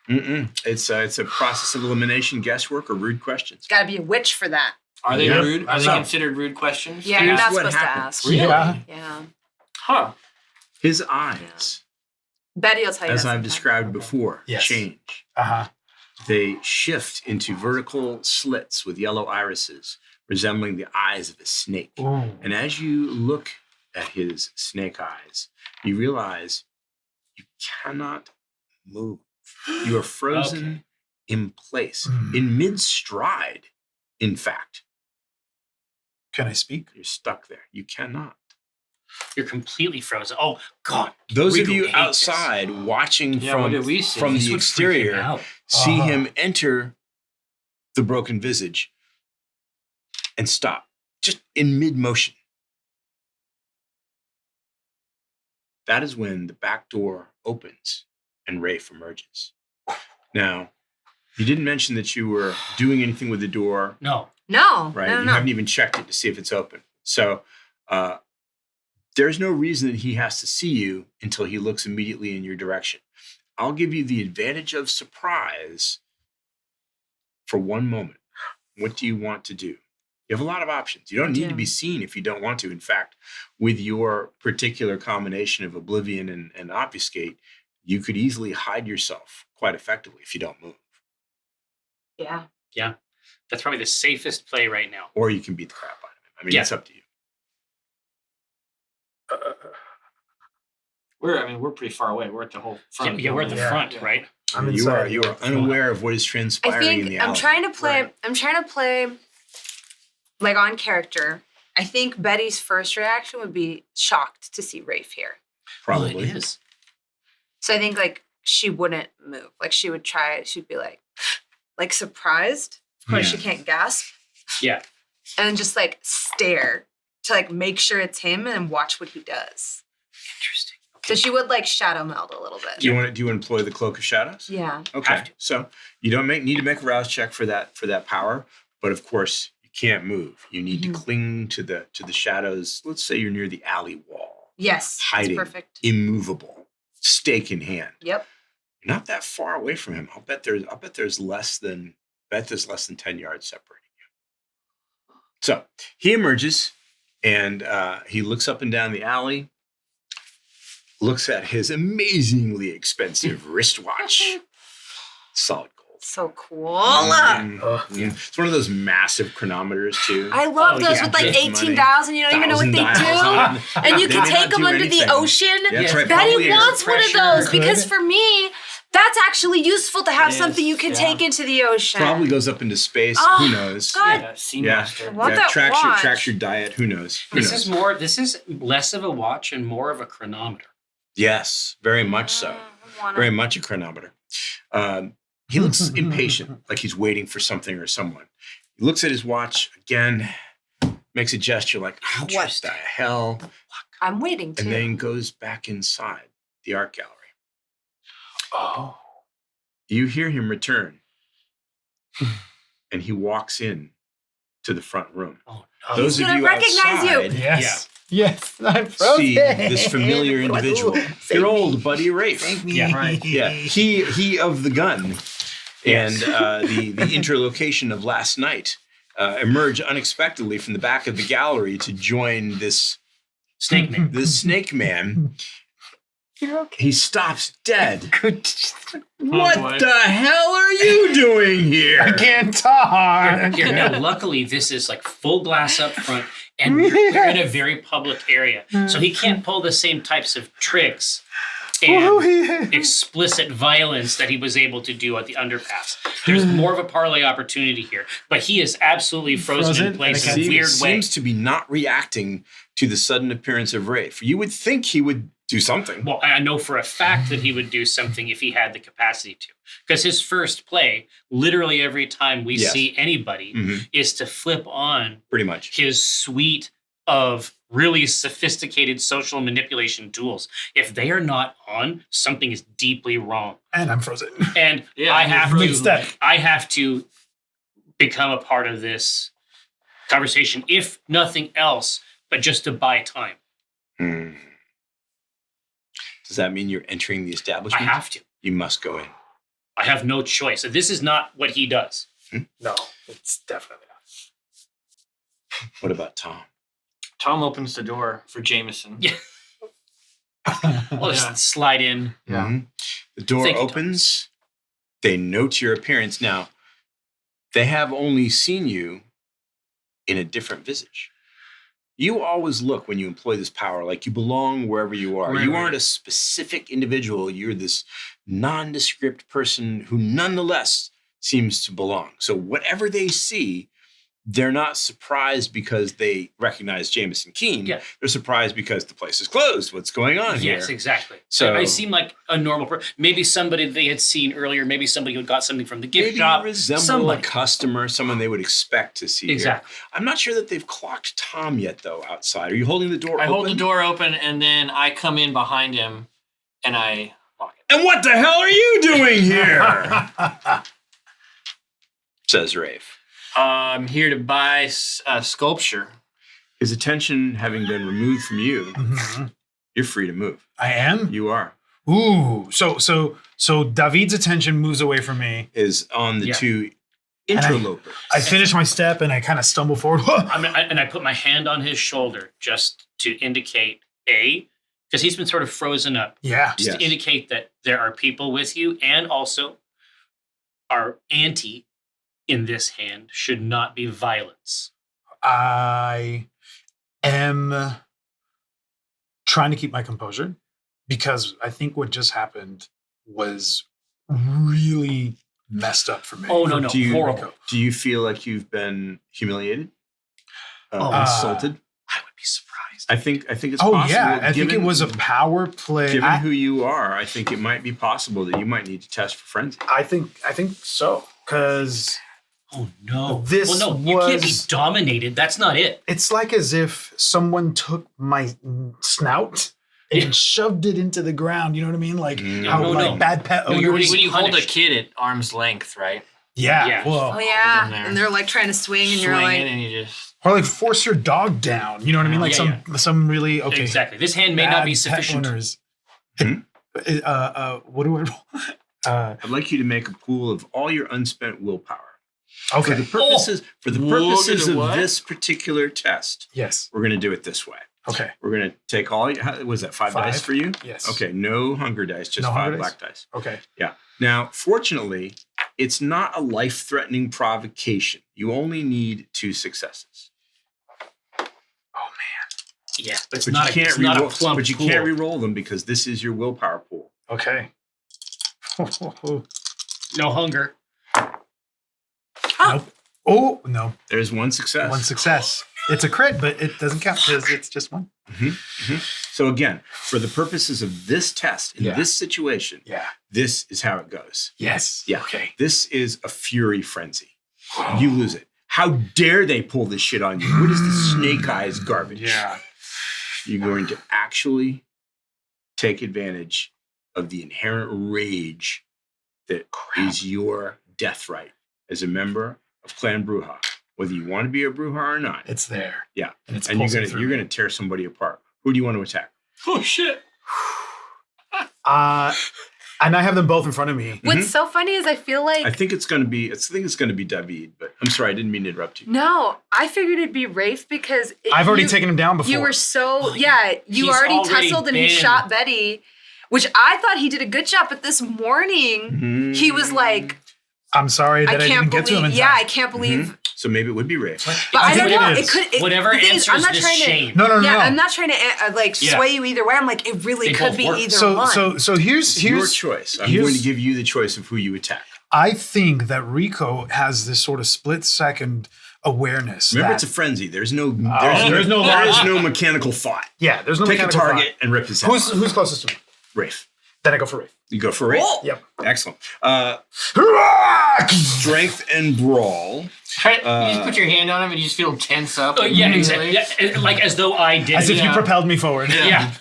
no. It's a process of elimination, guesswork, or rude questions. Got to be a witch for that. Are they Yeah. rude? Are they So- considered rude questions? Yeah, Here's you're not what supposed happens. to ask. Yeah. Yeah. Huh. His eyes, Betty will tell you. as that I've sometime. described before, Yes. change. Uh-huh. They shift into vertical slits with yellow irises, resembling the eyes of a snake. Ooh. And as you look at his snake eyes, you realize you cannot move. You are frozen in place, Mm. in mid stride. In fact, Can I speak? you're stuck there. You cannot. You're completely frozen. Oh God. Those of Riku you hates outside watching Yeah, what did we see? from This the would freak him exterior out. see Uh-huh. him enter the broken visage and stop just in mid motion. That is when the back door opens and Rafe emerges. Now, you didn't mention that you were doing anything with the door, No. No. right? No, You no. haven't even checked it to see if it's open. So there's no reason that he has to see you until he looks immediately in your direction. I'll give you the advantage of surprise for one moment. What do you want to do? You have a lot of options. You don't need to be seen if you don't want to. In fact, with your particular combination of oblivion and obfuscate, you could easily hide yourself quite effectively if you don't move. Yeah. That's probably the safest play right now. Or you can beat the crap out of him. I mean, Yeah. it's up to you. We're pretty far away. We're at the whole front. of the Yeah, we're at the building. front, Yeah. right? I'm You are inside. unaware of what is I transpiring in the think alley. I'm trying to play. Right. I'm trying to play like on character. I think Betty's first reaction would be shocked to see Rafe here. Probably. Well, it is. So I think like she wouldn't move. Like she would try. She'd be like surprised. Of course, she can't gasp. Yeah. And just like stare to like make sure it's him and watch what he does. Interesting. So she would like shadow meld a little bit. Do you want to employ the cloak of shadows? Yeah. Okay. Have to. So you don't need to make a rouse check for that power, but of course you can't move. You need to cling to the shadows. Let's say you're near the alley wall, Yes. hiding, That's perfect. immovable, stake in hand. Yep. You're not that far away from him. I'll bet there's less than 10 yards separating you. So he emerges and he looks up and down the alley, looks at his amazingly expensive wristwatch, solid gold. So cool. It's one of those massive chronometers too. I love Oh, those yeah, with like just 18 dials and you don't even know what they $1,000 do. And you They can may take not them do under anything. the ocean. That's right. Betty probably wants one of pressure. those because for me, that's actually useful to have It something is, you can yeah. take into the ocean. probably goes up into space. Oh, Who knows? God. Yeah, Yeah. Seamaster. I want that watch. tracks your diet. Who knows? Who This knows? is less of a watch and more of a chronometer. Yes, very much so. I want Very it. much a chronometer. He looks impatient, like he's waiting for something or someone. He looks at his watch again, makes a gesture like, what Interesting. the hell? I'm waiting too. And then goes back inside the art gallery. Oh. You hear him return, and he walks in to the front room. Oh no. Those He's of gonna you recognize you. outside, Yes. Yes, I'm frozen. see this familiar individual, your old buddy Rafe. Yeah, right. Yeah, he of the gun, and the interlocution of last night emerge unexpectedly from the back of the gallery to join this Snake man. snake man. You're okay. He stops dead. Good. What boy. the hell are you doing I here? can't talk. Here, now, luckily, this is like full glass up front, and we're in a very public area, so he can't pull the same types of tricks and explicit violence that he was able to do at the underpass. There's more of a parlay opportunity here, but he is absolutely frozen in place in a weird way. Seems to be not reacting to the sudden appearance of Rafe. You would think he would do something. Well, I know for a fact that he would do something if he had the capacity to. Because his first play, literally every time we Yes. see anybody, Mhm. is to flip on Pretty much. his suite of really sophisticated social manipulation tools. If they are not on, something is deeply wrong. And I'm frozen. And Yeah, I you're have frozen. to Mid-step. I have to become a part of this conversation, if nothing else, but just to buy time. Hmm. Does that mean you're entering the I establishment? have to. You must go in. I have no choice. This is not what he does. No, it's definitely not. What about Tom? Tom opens the door for Jameson. Yeah. I'll just Yeah. slide in. Yeah. Mhm. The door Thank you, Tom. opens. They note your appearance. Now, they have only seen you in a different visage. You always look when you employ this power like you belong wherever you are. Right, You right. aren't a specific individual. You're this nondescript person who nonetheless seems to belong. So whatever they see, they're not surprised because they recognize Jameson Keene. Yeah. They're surprised because the place is closed. What's going on here? Yes, exactly. So- I seem like a normal person. Maybe somebody they had seen earlier. Maybe somebody who got something from the gift Maybe shop. you resemble somebody. a customer, someone they would expect to see. here. Exactly. I'm not sure that they've clocked Tom yet, though, outside. Are you holding the door I open? hold the door open and then I come in behind him and I lock it. And what the hell are you doing here? Says Rafe. I'm here to buy sculpture. His attention having been removed from you, Mhm. you're free to move. I am. You are. Ooh, so David's attention moves away from me. Is on the Yeah. two And I- interlopers. I finish my step and I kind of stumble forward. I put my hand on his shoulder just to indicate because he's been sort of frozen up, Yeah. just Yes. to indicate that there are people with you, and also our ante in this hand should not be violence. I am trying to keep my composure because I think what just happened was really messed up for me. Oh, no, Do you- horrible. Do you feel like you've been humiliated? Oh. Insulted? I would be surprised. I think it's Oh possible. yeah, I think it given- was a power play. Given who you are, I think it might be possible that you might need to test for frenzy. I think so because Oh no! This well, no, you can't be was- dominated. That's not it. it's like as if someone took my snout and Yeah. shoved it into the ground. You know what I mean? Like Mm. how No, like no. bad pet No, owners. you're When you hold a punished. kid at arm's length, right? yeah. Yeah. Well, Oh yeah, in there. and they're like trying to swing, and you're Swing like, it and you just or like force your dog down. You know what I mean? Like Yeah, some really okay. Exactly. This hand may not bad be pet sufficient. owners. Hmm? What do I roll? I'd like you to make a pool of all your unspent willpower. For Okay. the purposes Look at of what? this particular test, Yes. we're going to do it this way. Okay. We're going to take all your, was that five dice Five. for you? Yes. Okay, no hunger dice, just No five hunger black dice. Okay. Now, fortunately, it's not a life-threatening provocation. You only need 2 successes. Yeah, but it's But not. you It's can't not a re-roll, plump but you pool. can't re-roll them because this is your willpower pool. Okay. No hunger. Nope. Oh no! There's one success. One success. It's a crit, but it doesn't count because it's just one. So again, for the purposes of this test, in Yeah. this situation, Yeah. this is how it goes. Yes. Yeah. Okay. This is a fury frenzy. You lose it. How dare they pull this shit on you? What is the snake eyes garbage? Yeah. You're going to actually take advantage of the inherent rage that is your death right as a member of Clan Bruja. whether you want to be a Bruja or not. It's there. Yeah. And it's And you're pulsing gonna through you're me. gonna tear somebody apart. Who do you want to attack? Oh shit! And I have them both in front of me. What's so funny is I feel like I think it's gonna be David, but I'm sorry, I didn't mean to interrupt you. no, I figured it'd be Rafe because I've already taken him down before. You were so you he's already already tussled and he been- shot Betty, which I thought he did a good job. But this morning he was like, I'm sorry that I, can't didn't get to him in believe. time. Yeah, I can't believe. So maybe it would be Rafe. But I don't think know. it It is. could. Whatever the thing is, answers I'm not this trying shame. No. Yeah, I'm not trying to Yeah. sway you either way. I'm like, it really They could both be work. either one. So here's It's your choice. I'm here's- going to give you the choice of who you attack. I think that Rico has this sort of split second awareness. Remember, that, it's a frenzy. There's no there's no there is logic. no mechanical thought. yeah. There's no Pick a mechanical target thought. and rip his head Who's off. closest to me? Rafe. Then I go for Rafe. You go for Rafe. Oh. Yep. Excellent. Strength and brawl. You just put your hand on him and you just feel tense up. Yeah, immediately. exactly. Yeah, like as though I did. As if it. you propelled me forward. Yeah.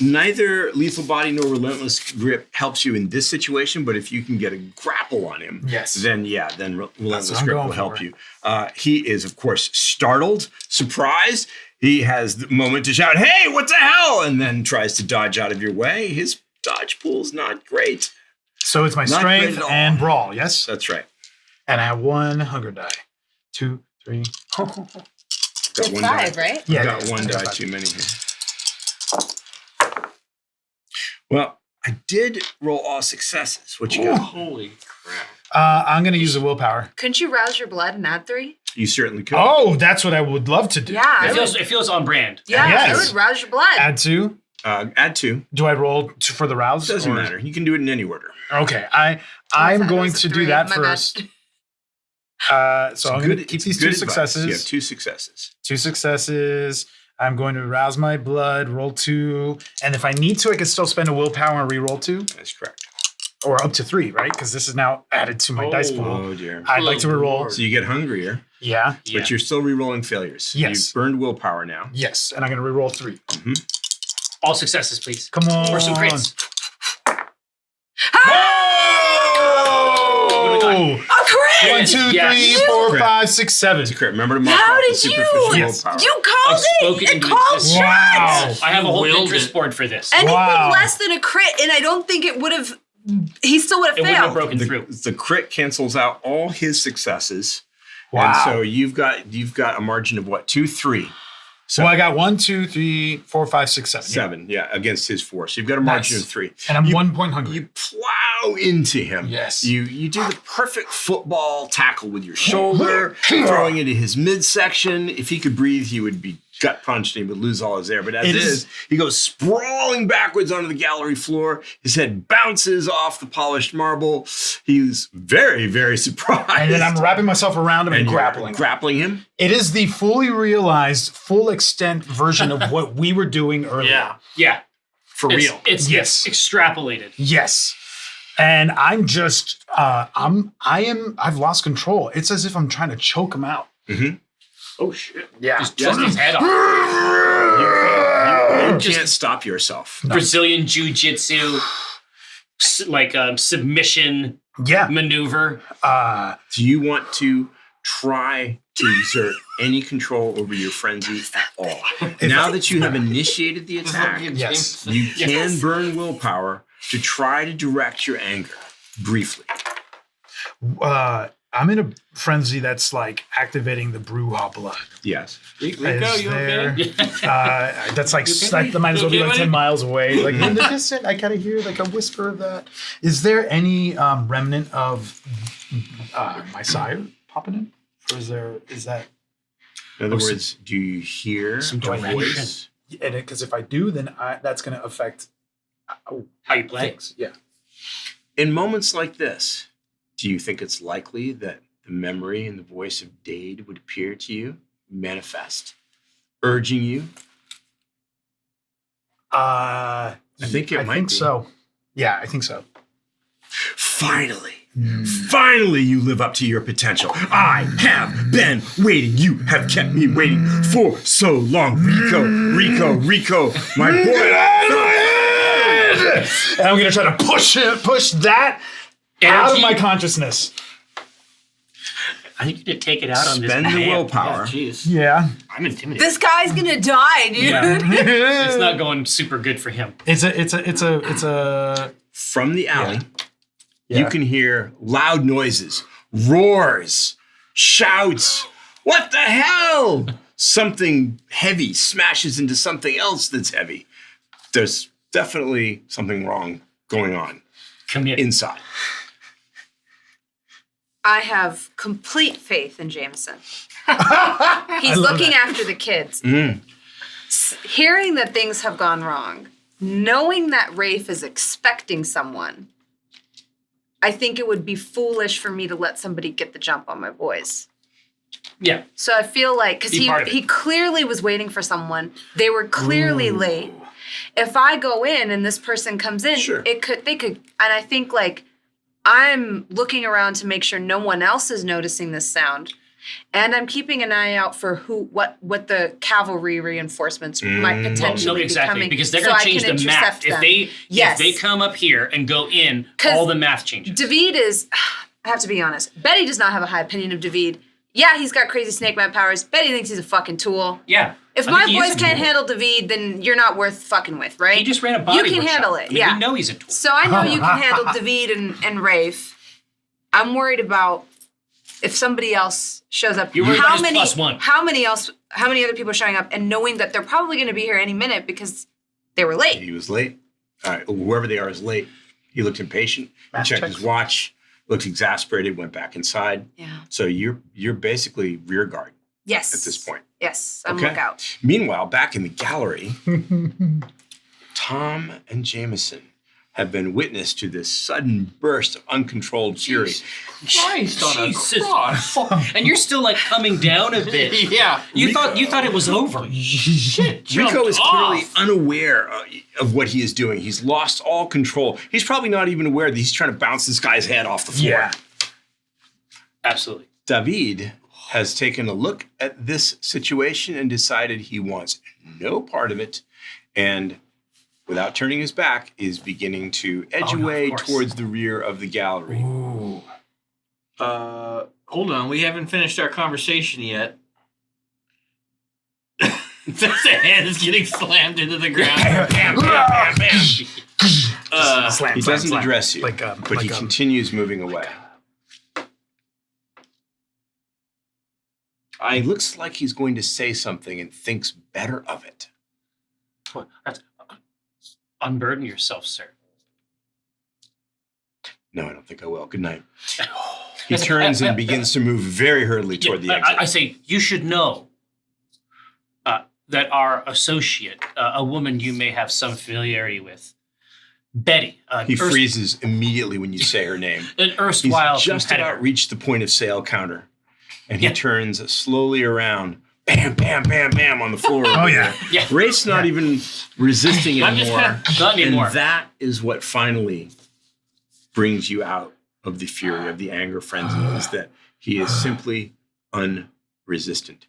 Neither lethal body nor relentless grip helps you in this situation, but if you can get a grapple on him, Yes. then relentless what I'm grip going will help for. you. He is, of course, startled, surprised. He has the moment to shout, "Hey, what the hell?" and then tries to dodge out of your way. His dodge pool's not great. So it's my Not strength great at all. and brawl. Yes. That's right. And I have one hunger die. 2, 3. Got It's one 5, die. right? Yeah. Got one die too many here. Well, I did roll all successes. What you got? Holy crap. I'm going to use the willpower. Couldn't you rouse your blood and add 3? You certainly could. Oh, that's what I would love to do. Yeah, I would, It feels on brand. yeah, Yes. I would rouse your blood. Add 2. Add 2. Do I roll for the rouse? Doesn't or- matter. You can do it in any order. Okay. I I'm thought it going was to a do 3. that My bad. first. So I'm going to keep these 2 advice. successes. You have 2 successes. 2 successes. I'm going to rouse my blood, roll 2. And if I need to, I can still spend a willpower and re-roll 2. That's correct. Or up to 3, right? Because this is now added to my dice pool. Oh dear. I'd like to re-roll. Lord. So you get hungrier, Yeah. Yeah. but you're still re-rolling failures. Yes. You've burned willpower now. Yes. And I'm going to re-roll 3. All successes, please. Come on. Or some crits. Oh! A crit! 1, 2, Yes. 3, 4, Crap. 5, 6, 7. That's correct. Remember to mark How off the did you? superficial Yes. willpower. You called I've spoken it. It into called existence. Wow. shots. I have a whole Willed Pinterest it. board for this. Anything Wow. less than a crit, and I don't think it would have. He still would have It wouldn't have failed. broken through. The crit cancels out all his successes. Wow. And so you've got a margin of what? 2, 3. So I got 1, 2, 3, 4, 5, 6, 7. 7, yeah, against his 4. So you've got a margin Nice. of 3. And I'm You- 1 point hungry. You plow into him. Yes. You do the perfect football tackle with your shoulder, throwing into his midsection. If he could breathe, he would be gut punched and he would lose all his air. But as It it is- is, he goes sprawling backwards onto the gallery floor. His head bounces off the polished marble. He's very, very surprised. And then I'm wrapping myself around him and, and you're grappling. grappling him. It is the fully realized, full extent version of what we were doing earlier. Yeah. Yeah. For It's, real. It's Yes. extrapolated. Yes. And I'm just I've lost control. It's as if I'm trying to choke him out. Oh shit. Yeah. Just his head off. You can't stop yourself. Brazilian jiu-jitsu submission Yeah. maneuver. Do you want to try to exert any control over your frenzy at all? Now that you have initiated the attack, Yes. you can burn willpower to try to direct your anger briefly. I'm in a frenzy that's like activating the Bruja blood. Yes. Is you there- okay? That's like that might as well be like 10 miles away. Like in the distance, I kind of hear like a whisper of that. Is there any remnant of my sire popping in? Or is that In other words, do you hear Some a direction. voice? because if I do, then that's going to affect How you play? things. Yeah. In moments like this, do you think it's likely that the memory and the voice of Dade would appear to you, manifest, urging you? I think it might think be. so. Yeah, I think so. Finally, finally, you live up to your potential. I have been waiting. You have kept me waiting for so long. Rico, my boy. And I'm going to try to push that out of my consciousness. I think you need to take it out on this Spend the man. willpower. Jeez. Yeah. I'm intimidated. This guy's gonna die, dude. Yeah. It's not going super good for him. It's a From the alley, Yeah. you can hear loud noises, roars, shouts. What the hell? Something heavy smashes into something else that's heavy. There's definitely something wrong going on Commit. inside. I have complete faith in Jameson. I He's love looking that. after the kids. Mm. Hearing that things have gone wrong, knowing that Rafe is expecting someone, I think it would be foolish for me to let somebody get the jump on my boys. Yeah. So I feel like, because Be part of it. he clearly was waiting for someone. They were clearly late. If I go in and this person comes in, Sure. they could, and I think like I'm looking around to make sure no one else is noticing this sound. And I'm keeping an eye out for what the cavalry reinforcements might Mm. potentially No, exactly, be coming, because they're so going I to change can the map. intercept If them. they come up here and go in, 'Cause all the math changes. David is, I have to be honest, Betty does not have a high opinion of David. Yeah, he's got crazy snake man powers. Betty thinks he's a fucking tool. Yeah. If I my think he is boys a can't tool. handle David, then you're not worth fucking with, right? He just ran a body You can workshop. handle it, I mean, yeah. We know he's a tool. So I know you can handle David and Rafe. I'm worried about if somebody else shows up. You're worried about his +1. How many other people are showing up, and knowing that they're probably going to be here any minute because they were late. He was late. All right, whoever they are is late. He looked impatient. He Math checked checks. his watch, looked exasperated, went back inside. Yeah. So you're basically rear guard Yes. at this point. Yes. I'm Okay. lookout. Meanwhile, back in the gallery, Tom and Jameson have been witness to this sudden burst of uncontrolled fury. Christ on a Jesus. cross. And you're still like coming down a bit. Yeah. You thought it was over. Shit. Rico jumped is clearly off. unaware of what he is doing. He's lost all control. He's probably not even aware that he's trying to bounce this guy's head off the floor. Yeah. Absolutely. David has taken a look at this situation and decided he wants no part of it, and without turning his back is beginning to edge Oh, no, of away course. towards the rear of the gallery. Ooh. Hold on. We haven't finished our conversation yet. The hand is getting slammed into the ground. Slam, He slam, doesn't slam. address you, Like, but he continues moving away. He looks like he's going to say something and thinks better of it. What? Unburden yourself, sir. No, I don't think I will. Good night. He turns and begins to move very hurriedly toward the exit. I say you should know that our associate, a woman you may have some familiarity with, Betty, He freezes immediately when you say her name. an He's erstwhile just competitor. about reached the point of sale counter, and he Yeah. turns slowly around. Bam, bam, bam, bam on the floor. Oh, yeah. Yeah, Rafe's not even resisting I'm just anymore. not anymore. And that is what finally brings you out of the fury, of the anger frenzy, is that he is simply unresistant.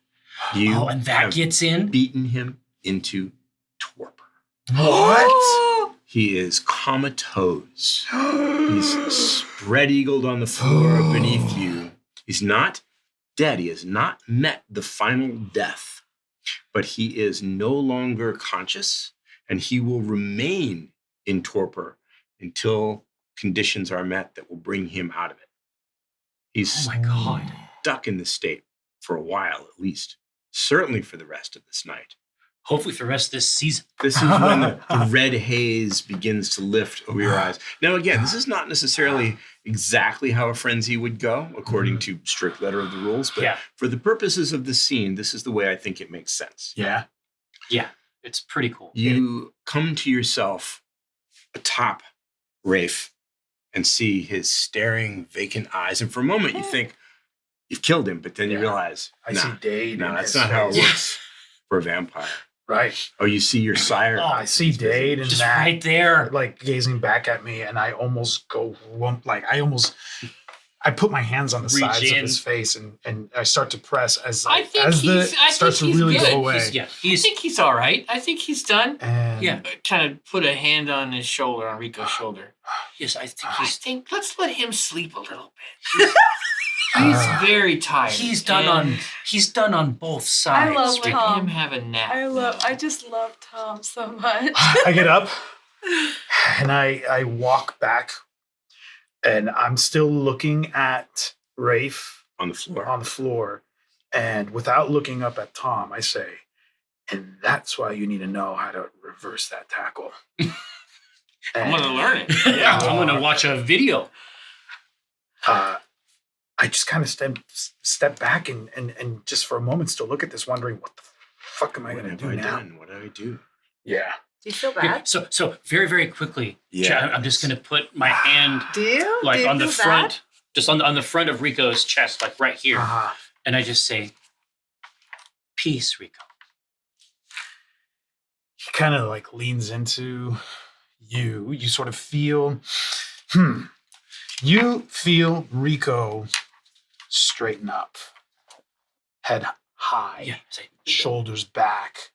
You and that have gets in. beaten him into torpor. What? He is comatose. He's spread eagled on the floor beneath you. He's not dead. He has not met the final death, but he is no longer conscious, and he will remain in torpor until conditions are met that will bring him out of it. He's Oh my God. stuck in this state for a while, at least, certainly for the rest of this night. Hopefully for the rest of this season. This is when the red haze begins to lift over your eyes. Now, again, this is not necessarily exactly how a frenzy would go, according to strict letter of the rules, but Yeah. for the purposes of the scene, this is the way I think it makes sense. Yeah. Yeah, it's pretty cool. You come to yourself atop Rafe and see his staring, vacant eyes, and for a moment you think you've killed him, but then you realize, I see Dade. no, in that's his not how it face. works for a vampire. Right. Oh, you see your sire. I see Dade and Just that, right there. like gazing back at me, and I almost go lump. Like I put my hands on the Reach sides in. of his face, and I start to press as I think as the he's- I starts think to he's really good. go away. I He's think he's all right. I think he's done. And Yeah. Kind of put a hand on his shoulder, on Rico's shoulder. yes, I think I he's think let's let him sleep a little bit. He's very tired. He's done on both sides. I love Let Tom. him have a nap. I just love Tom so much. I get up and I walk back, and I'm still looking at Rafe On the floor. on the floor. And without looking up at Tom, I say, and that's why you need to know how to reverse that tackle. I'm gonna learn it. Yeah, I'm gonna watch a video. I just kind of step back and just for a moment still look at this, wondering what the fuck am I What going to have do I now? done? What did I do? Yeah. Do you feel Okay, bad? so very, very quickly, Yeah. I'm just gonna put my hand Do you? like Do you on the feel front, bad? just on the front of Rico's chest, like right here, and I just say, "Peace, Rico." He kind of like leans into you. You sort of feel, you feel Rico straighten up, head high, Yeah, say, shoulders back,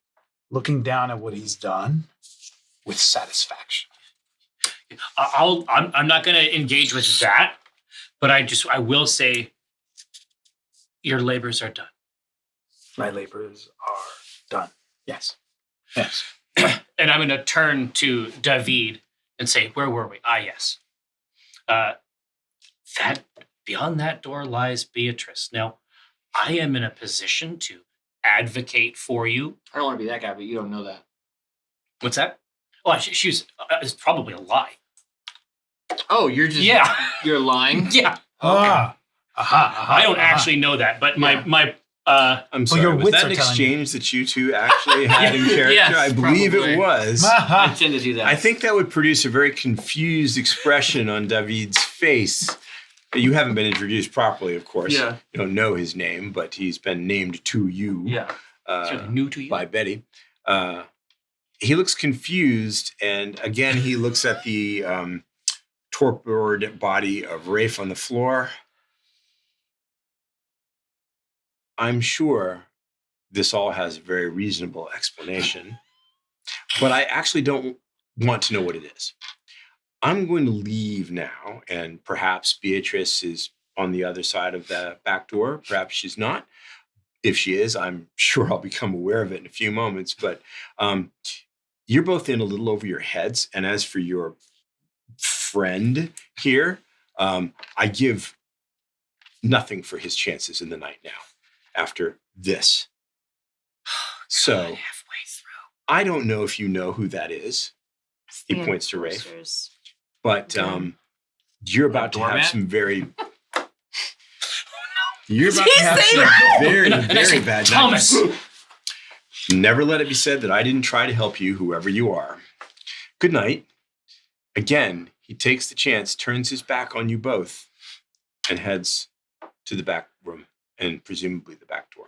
looking down at what he's done with satisfaction. I'm not gonna engage with that, but I will say, your labors are done. My labors are done. Yes. Yes. And I'm going to turn to David and say, "Where were we? Ah, yes. That beyond that door lies Beatrice. Now, I am in a position to advocate for you." I don't want to be that guy, but you don't know that. What's that? Oh, she's it's probably a lie. Oh, you're just you're lying. Yeah, Aha. I don't actually know that, but my I'm sorry. your Was wits that are an telling exchange that you two actually had in character? Yes, I believe probably. it was. I tend to do that. I think that would produce a very confused expression on David's face. You haven't been introduced properly, of course. Yeah. You don't know his name, but he's been named to you Yeah. it's new to you. by Betty. He looks confused, and again, he looks at the torpid body of Rafe on the floor. I'm sure this all has a very reasonable explanation, but I actually don't want to know what it is. I'm going to leave now, and perhaps Beatrice is on the other side of the back door. Perhaps she's not. If she is, I'm sure I'll become aware of it in a few moments. But you're both in a little over your heads. And as for your friend here, I give nothing for his chances in the night now after this. So halfway through. I don't know if you know who that is. He The points to Rafe. enforcers. But Okay. you're about to have Doormat? some very. You're about Did to he have say some that? very, And I very say, bad "Thomas!" nights. Never let it be said that I didn't try to help you, whoever you are. Good night. Again, he takes the chance, turns his back on you both, and heads to the back room and presumably the back door.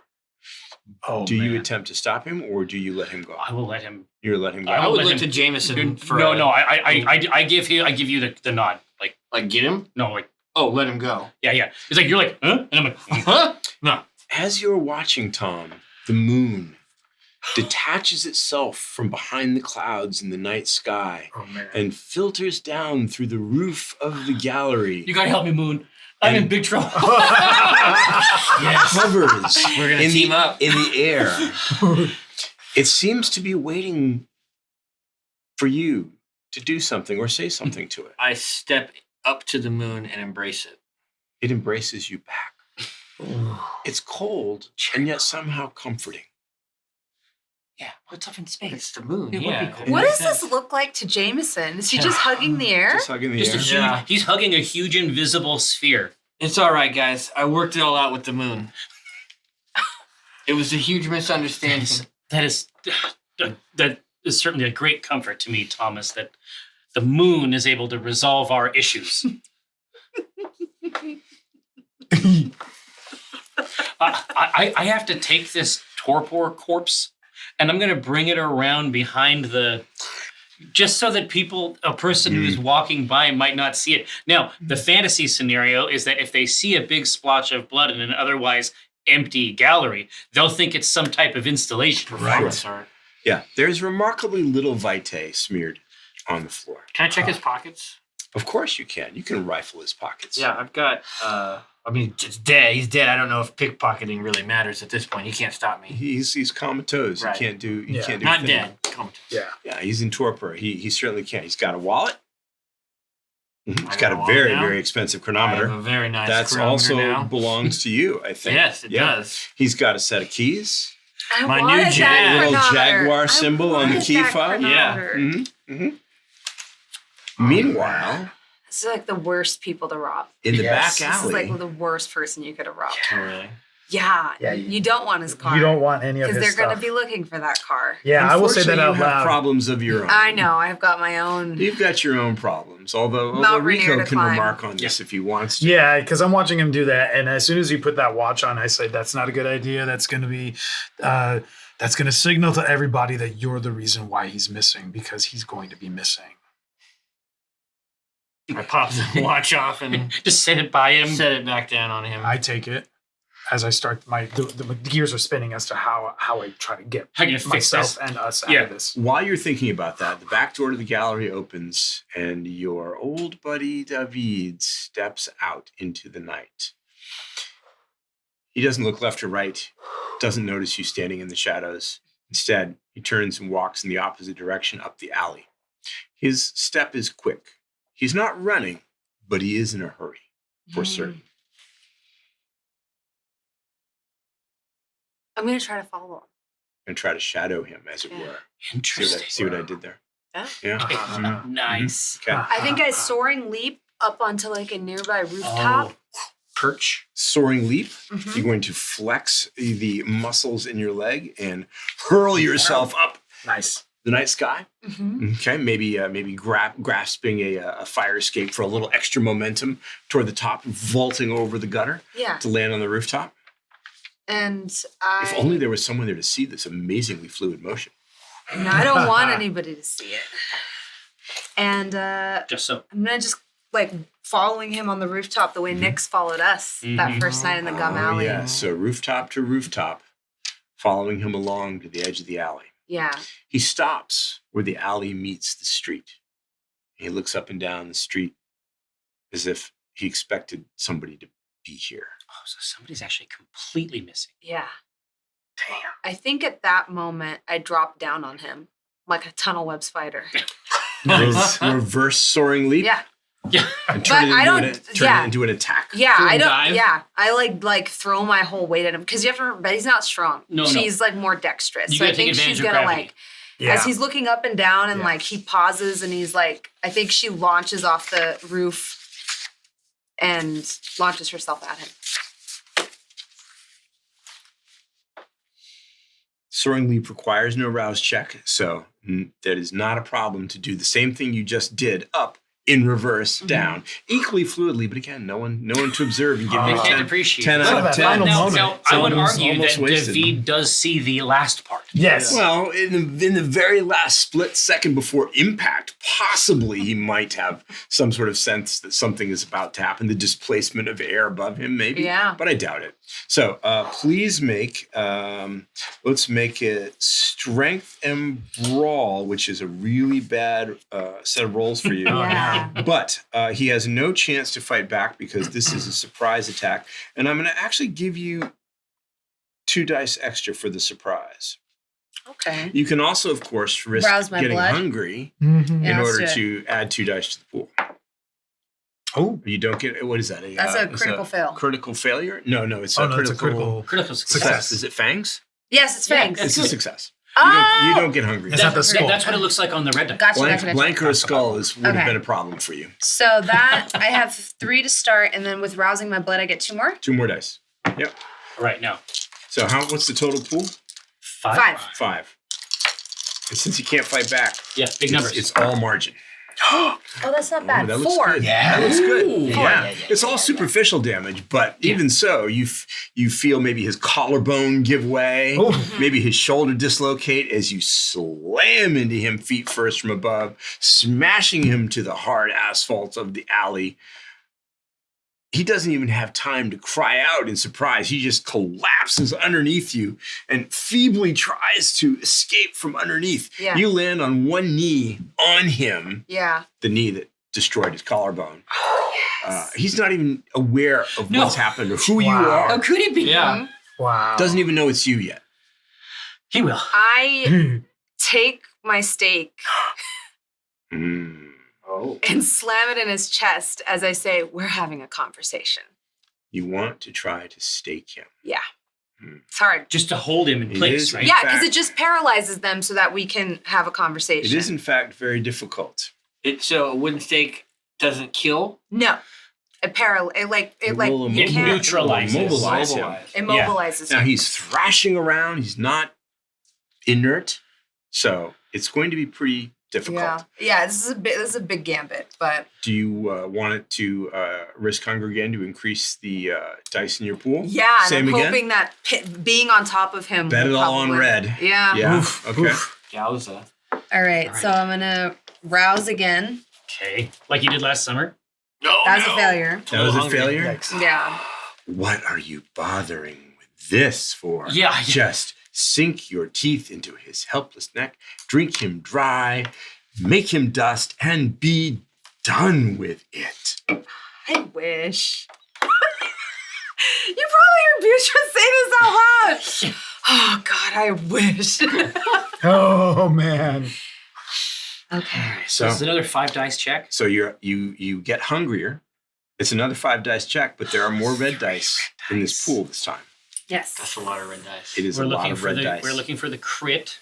Oh, Do you man. attempt to stop him, or do you let him go? I will let him. You let him go. I I will would let look him- to Jameson for No. I give you the nod. like get him. No, like Oh, let him go. yeah. It's like you're like, huh? And I'm like, Huh? no. As you're watching, Tom, the moon detaches itself from behind the clouds in the night sky Oh, man. and filters down through the roof of the gallery. You gotta help me, Moon. I'm in big trouble. Hovers We're gonna in team the, up. in the air. It seems to be waiting for you to do something or say something to it. I step up to the moon and embrace it. It embraces you back. It's cold and yet somehow comforting. Yeah, what's up in It's space? the moon. It would be Yeah. cool. it What makes does this sense. look like to Jameson? Is he just hugging the air? Just hugging the Just a air. huge, Yeah. he's hugging a huge invisible sphere. It's all right, guys. I worked it all out with the moon. It was a huge misunderstanding. That is certainly a great comfort to me, Thomas, that the moon is able to resolve our issues. I have to take this torpor corpse and I'm going to bring it around behind just so that a person who is walking by might not see it. Now, the fantasy scenario is that if they see a big splotch of blood in an otherwise empty gallery, they'll think it's some type of installation. Performance art. Yeah, there's remarkably little vitae smeared on the floor. Can I check his pockets? Of course you can. You can rifle his pockets. Yeah, I've got. I mean, it's dead. He's dead. I don't know if pickpocketing really matters at this point. He can't stop me. He's comatose. Right. You can't do. You Yeah. can't do. Not anything. dead. Comatose. Yeah. Yeah, he's in torpor. He certainly can't. He's got a wallet. He's I got got a a wallet very now. very expensive I chronometer. have a very nice That's chronometer also now. belongs to you, I think. Yes, it Yeah. does. He's got a set of keys. I My new wanted Jag- that little chronometer. Jaguar I symbol on the wanted key that fob. Yeah. chronometer. Meanwhile, This is like the worst people to rob. in the Yes. back This is alley, like the worst person you could have robbed. Oh, really? Yeah, Yeah, you don't want his car. You don't want any of because his they're going stuff. to be looking for that car. Yeah, I will say that unfortunately, out you have loud. problems of your own. I know. I've got my own. You've got your own problems. Although Mount Rainier Rico to can climb. remark on this if he wants to. Yeah, because I'm watching him do that, and as soon as he put that watch on, I said, "That's not a good idea. That's going to be, that's going to signal to everybody that you're the reason why he's missing, because he's going to be missing." I pop the watch off and Just set it by him. set it back down on him. I take it as I start the gears are spinning as to how I try to get How you gonna fix myself this? and us Yeah. out of this. While you're thinking about that, the back door to the gallery opens and your old buddy David steps out into the night. He doesn't look left or right, doesn't notice you standing in the shadows. Instead, he turns and walks in the opposite direction up the alley. His step is quick. He's not running, but he is in a hurry, for certain. I'm going to try to follow him. And try to shadow him, as it Yeah. were. Interesting. See what I did there? Yeah. Yeah. Uh-huh. Nice. Okay. I think I soaring leap up onto like a nearby rooftop. Perch. Soaring leap. Mhm. You're going to flex the muscles in your leg and hurl yourself up Nice. the night sky. Mhm. Okay, maybe grasping a fire escape for a little extra momentum toward the top, vaulting over the gutter Yeah. to land on the rooftop. And If only there was someone there to see this amazingly fluid motion. No, I don't want anybody to see it. And Just so. I'm gonna just like following him on the rooftop the way Nyx followed us that first night in the gum alley. Yeah, so rooftop to rooftop, following him along to the edge of the alley. Yeah. He stops where the alley meets the street. He looks up and down the street as if he expected somebody to be here. Oh, so somebody's actually completely missing. Yeah. Damn. I think at that moment I dropped down on him like a tunnel web spider. Reverse soaring leap. Yeah. Yeah. And But I don't- turn yeah. it into an attack. Yeah, Full I don't. dive? Yeah, I like throw my whole weight at him because you have to remember, he's not strong. No, she's like more dexterous. You So I gotta take think she's advantage of gonna gravity. like Yeah. as he's looking up and down and Yeah. like he pauses and he's like, I think she launches off the roof and launches herself at him. Soaring leap requires no rouse check, so that is not a problem to do the same thing you just did up in reverse down equally fluidly. But again, no one to observe and give They you can't 10, appreciate 10 it. Look out at of that 10. final Now, moment. now, I would Almost- argue that almost wasted. David does see the last part. Yes. Well, in the very last split second before impact, possibly he might have some sort of sense that something is about to happen, the displacement of air above him, maybe. Yeah. But I doubt it. So please make, let's make it strength and brawl, which is a really bad set of rolls for you. Yeah. But he has no chance to fight back because this is a surprise attack. And I'm going to actually give you 2 dice extra for the surprise. Okay. You can also, of course, risk Rouse my getting blood. hungry Mhm. Yeah, in let's order do to add 2 dice to the pool. Oh, You don't get, what is that? That's a it's critical fail. Critical failure? No, it's oh a no, critical, it's a critical. Critical success. success. Is it fangs? Yes, it's Yeah, fangs. that's It's a good. success. Oh! You don't get hungry. Is that the skull? That's what it looks like on the red die. Gotcha, Blank, gotcha, gotcha. blank or a skull would have Okay. been a problem for you. So that I have 3 to start, and then with rousing my blood, I get 2 more. 2 more dice. Yep. Right now. So what's the total pool? 5. 5. And since you can't fight back, Yeah, big numbers. it's all margin. Oh, that's not bad. that looks 4. good. Yeah. That looks good. Ooh. Yeah. It's all superficial damage, but even so, you feel maybe his collarbone give way, Oh. maybe his shoulder dislocate as you slam into him feet first from above, smashing him to the hard asphalt of the alley. He doesn't even have time to cry out in surprise. He just collapses underneath you and feebly tries to escape from underneath. Yeah. You land on one knee on him, Yeah. the knee that destroyed his collarbone. He's not even aware of No. what's happened or who you Wow. are. Oh, could he be? Yeah. Wow. Doesn't even know it's you yet. He will. I take my stake Mm. Oh. and slam it in his chest as I say, "We're having a conversation." You want to try to stake him. It's hard. Just to hold him in It place, is, right? Yeah, because fact- it just paralyzes them so that we can have a conversation. It is, in fact, very difficult. So a wooden stake doesn't kill. No, it like It like will you It can't. neutralizes. Immobilize him. Immobilizes Now him. he's thrashing around. He's not inert, so it's going to be pretty difficult. Yeah. This is a big gambit, but Do you want it to risk hunger again to increase the dice in your pool? yeah, and Same I'm again? hoping that being on top of him. Bet will it all on probably- red. Yeah. Yeah. Oof, Okay. oof. Gauza. All right, so I'm gonna rouse again. Okay. Like you did last summer. No. That's a failure. That was a hungry. failure. Yikes. Yeah. What are you bothering with this for? Yeah. Just sink your teeth into his helpless neck, drink him dry, make him dust, and be done with it. I wish. You probably heard Beatrice say this out loud. Oh God, I wish. Oh man. Okay. So, This is another 5 dice check. so you get hungrier. It's another 5 dice check, but there are more red dice in this pool this time. Yes. That's a lot of red dice. It is We're a lot looking of for red the dice. we're looking for the crit.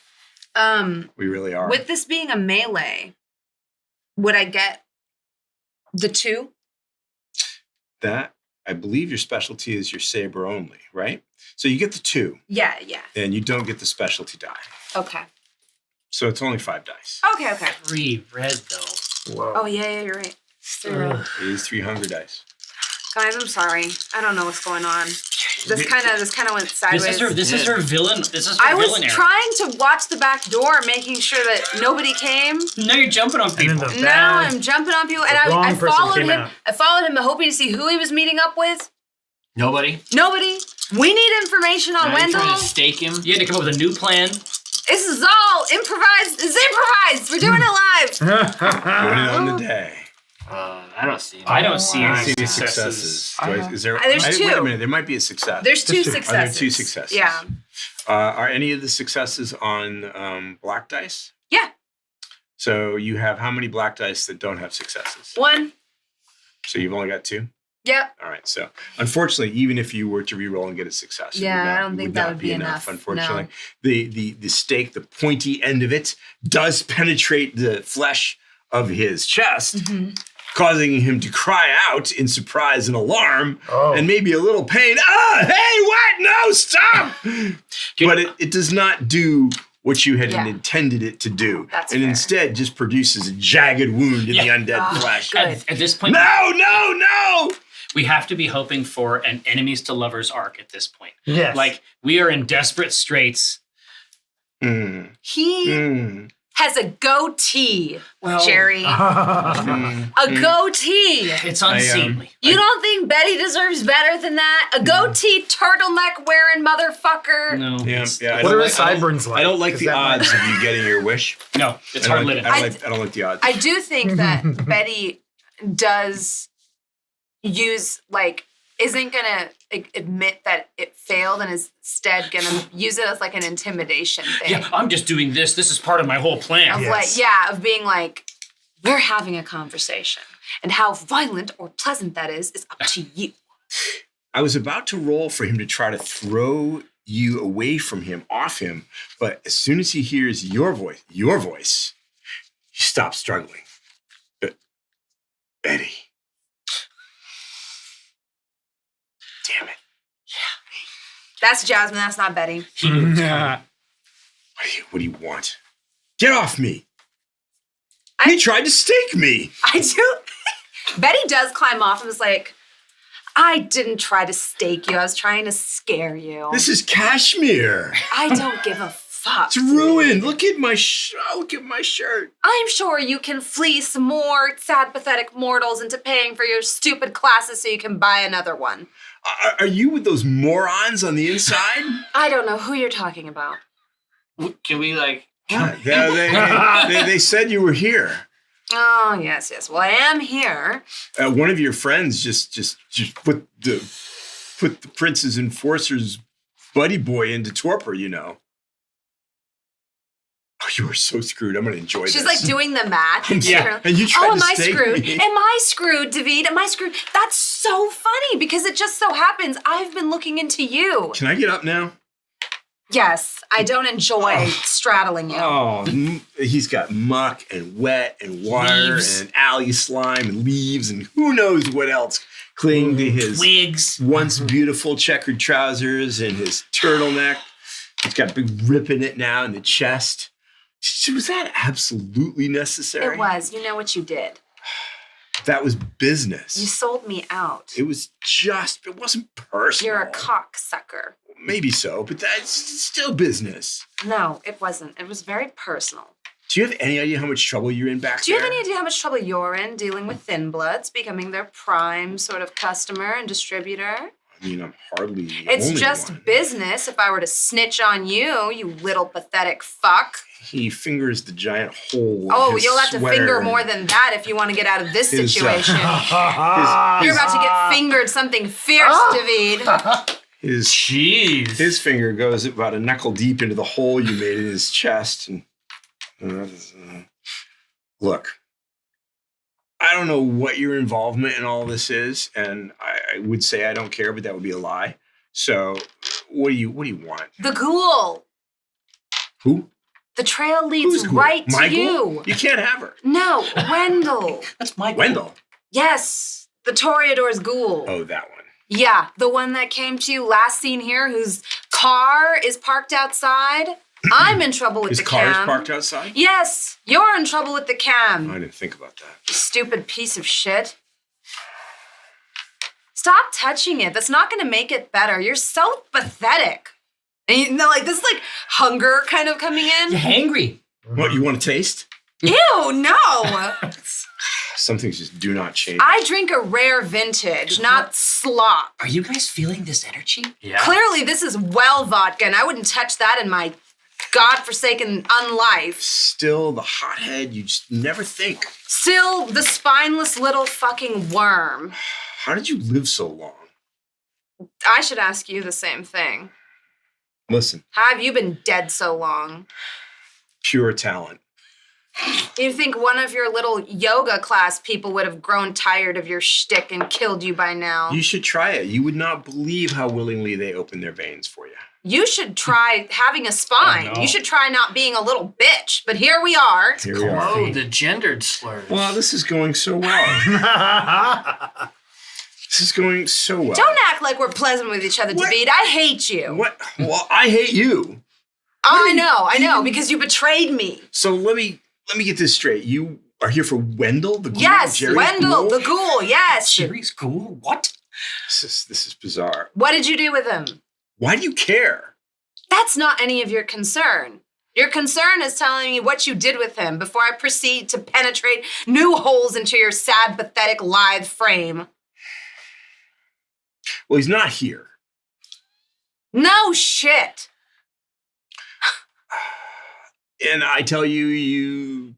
We really are. With this being a melee, would I get the 2? That, I believe your specialty is your saber only, right? So you get the 2, Yeah. and you don't get the specialty die. Okay. So it's only 5 dice. Okay. 3 red though. Whoa. Oh yeah, you're right. Ugh. It is 3 hunger dice. Guys, I'm sorry. I don't know what's going on. This kind of went sideways. This is her villain. This is her I was villain era. trying to watch the back door, making sure that nobody came. Now you're jumping on And then people. the Now bad- I'm jumping on people, and the wrong I person followed came him. out. I followed him, hoping to see who he was meeting up with. Nobody. Nobody. We need information on Now you're trying Wendell. to stake him. You had to come up with a new plan. This is all improvised. It's improvised. We're doing it live. Doing it on the day. I don't see. I don't see any See the successes. successes. Is there? There's Wait 2. a minute. There might be a success. There's 2 There's 2. Are there successes. 2 successes? Yeah. Are any of the successes on black dice? Yeah. So you have how many black dice that don't have successes? 1. So you've only got 2? Yep. All right. So unfortunately, even if you were to re-roll and get a success, it Yeah, would not, I don't think that would be enough, Unfortunately, the stake, the pointy end of it, does penetrate the flesh of his chest, Mhm. causing him to cry out in surprise and alarm, Oh. and maybe a little pain. Ah, hey, what? No, stop! But it does not do what you had Yeah. intended it to do, That's and fair. instead just produces a jagged wound in Yeah. the undead Oh, flesh. good. At this point, No! we have to be hoping for an enemies to lovers arc at this point. Yes. Like we are in desperate straits. Mm, He mm, has a goatee, Well, Jerry. mm, A mm. goatee. It's unseemly. You don't think Betty deserves better than that? A goatee turtleneck wearing motherfucker. No. Yeah, it's- yeah. I What don't are like- his sideburns like? I don't like 'Cause the that might- odds of you getting your wish. No, it's I hard don't living. like, I don't like the odds. I do think that Betty does use isn't gonna admit that it failed and is instead gonna use it as like an intimidation thing. Yeah, I'm just doing this. This is part of my whole plan. Of Yes. of being like, we're having a conversation. And how violent or pleasant that is up to you. I was about to roll for him to try to throw you away from him, off him, but as soon as he hears your voice, he stops struggling. Betty. Damn it. That's Jasmine, that's not Betty. He knew it was coming. Yeah. What do you want? Get off me. I- He tried to stake me. I do. Betty does climb off and is like, I didn't try to stake you. I was trying to scare you. This is cashmere. I don't give a fuck. It's ruined. Look at my look at my shirt. I'm sure you can fleece more sad, pathetic mortals into paying for your stupid classes so you can buy another one. Are you with those morons on the inside? I don't know who you're talking about. Can we they said you were here. Oh, yes, yes. Well, I am here. One of your friends just put the prince's enforcer's buddy boy into torpor. You know. Oh, you are so screwed. I'm gonna enjoy this. She's like doing the math. Yeah. And you tried Oh, am to I stake screwed? me. Am I screwed, David? Am I screwed? That's so funny because it just so happens I've been looking into you. Can I get up now? Yes, I don't enjoy straddling you. Oh, he's got muck and wet and water Leaves. and alley slime and leaves and who knows what else clinging to his Wigs. once beautiful checkered trousers and his turtleneck. He's got a big rip in it now in the chest. Was that absolutely necessary? It was. You know what you did. That was You business. sold me out. It wasn't personal. You're a cocksucker. Maybe so, but that's still business. No, it wasn't. It was very personal. Do you have any idea how much trouble you're in back Do you there? have any idea how much trouble you're in dealing with Thin Bloods, becoming their prime sort of customer and distributor? I mean, I'm hardly the It's only just one. business if I were to snitch on you, you little pathetic fuck. He fingers the giant hole. in Oh, his you'll have to sweater finger and more than that if you want to get out of this his, situation. his- You're about to get fingered something fierce, David. Jeez. His finger goes about a knuckle deep into the hole you made in his chest. And look, I don't know what your involvement in all this is, and I would say I don't care, but that would be a lie. So, what do you want? The ghoul. Who? The trail leads Who's cool? right to My ghoul? you. You can't have her. No, Wendell. That's my Wendell. Yes, the Toreador's ghoul. Oh, that one. Yeah, the one that came to you last seen here, whose car is parked outside. I'm in trouble with His the car is cam. parked outside. Yes, you're in trouble with the I cam. didn't think about that. Stupid piece of shit. Stop touching it. That's not going to make it better. You're so pathetic. And you know, like this, like hunger kind of coming in. You're hangry. What, you want to taste? Ew, no. Some things just do not change. I drink a rare vintage, not slop. Are you guys feeling this energy? Yeah. Clearly, this is well vodka, and I wouldn't touch that in my godforsaken unlife. Still, the hothead, you just never think. Still, the spineless little fucking worm. How did you live so long? I should ask you the same thing. Listen, How have you been dead so long? pure talent. You think one of your little yoga class people would have grown tired of your shtick and killed you by now? You should try it. You would not believe how willingly they open their veins for you. You should try having a spine. Oh, no. You should try not being a little bitch. But here we are. Here we are. Oh, the gendered slurs. Well, this is going so well. This is going so well. Don't act like we're pleasant with each other, What? David. I hate you. What? Well, I hate you. I know, because you betrayed me. So let me get this straight. You are here for Wendell, the ghoul? Yes, Jerry's Wendell, ghoul? the ghoul, yes. Jerry's cool? What? This is bizarre. What did you do with him? Why do you care? That's not any of your concern. Your concern is telling me what you did with him before I proceed to penetrate new holes into your sad, pathetic, lithe frame. Well, he's not here. No shit. And I tell you,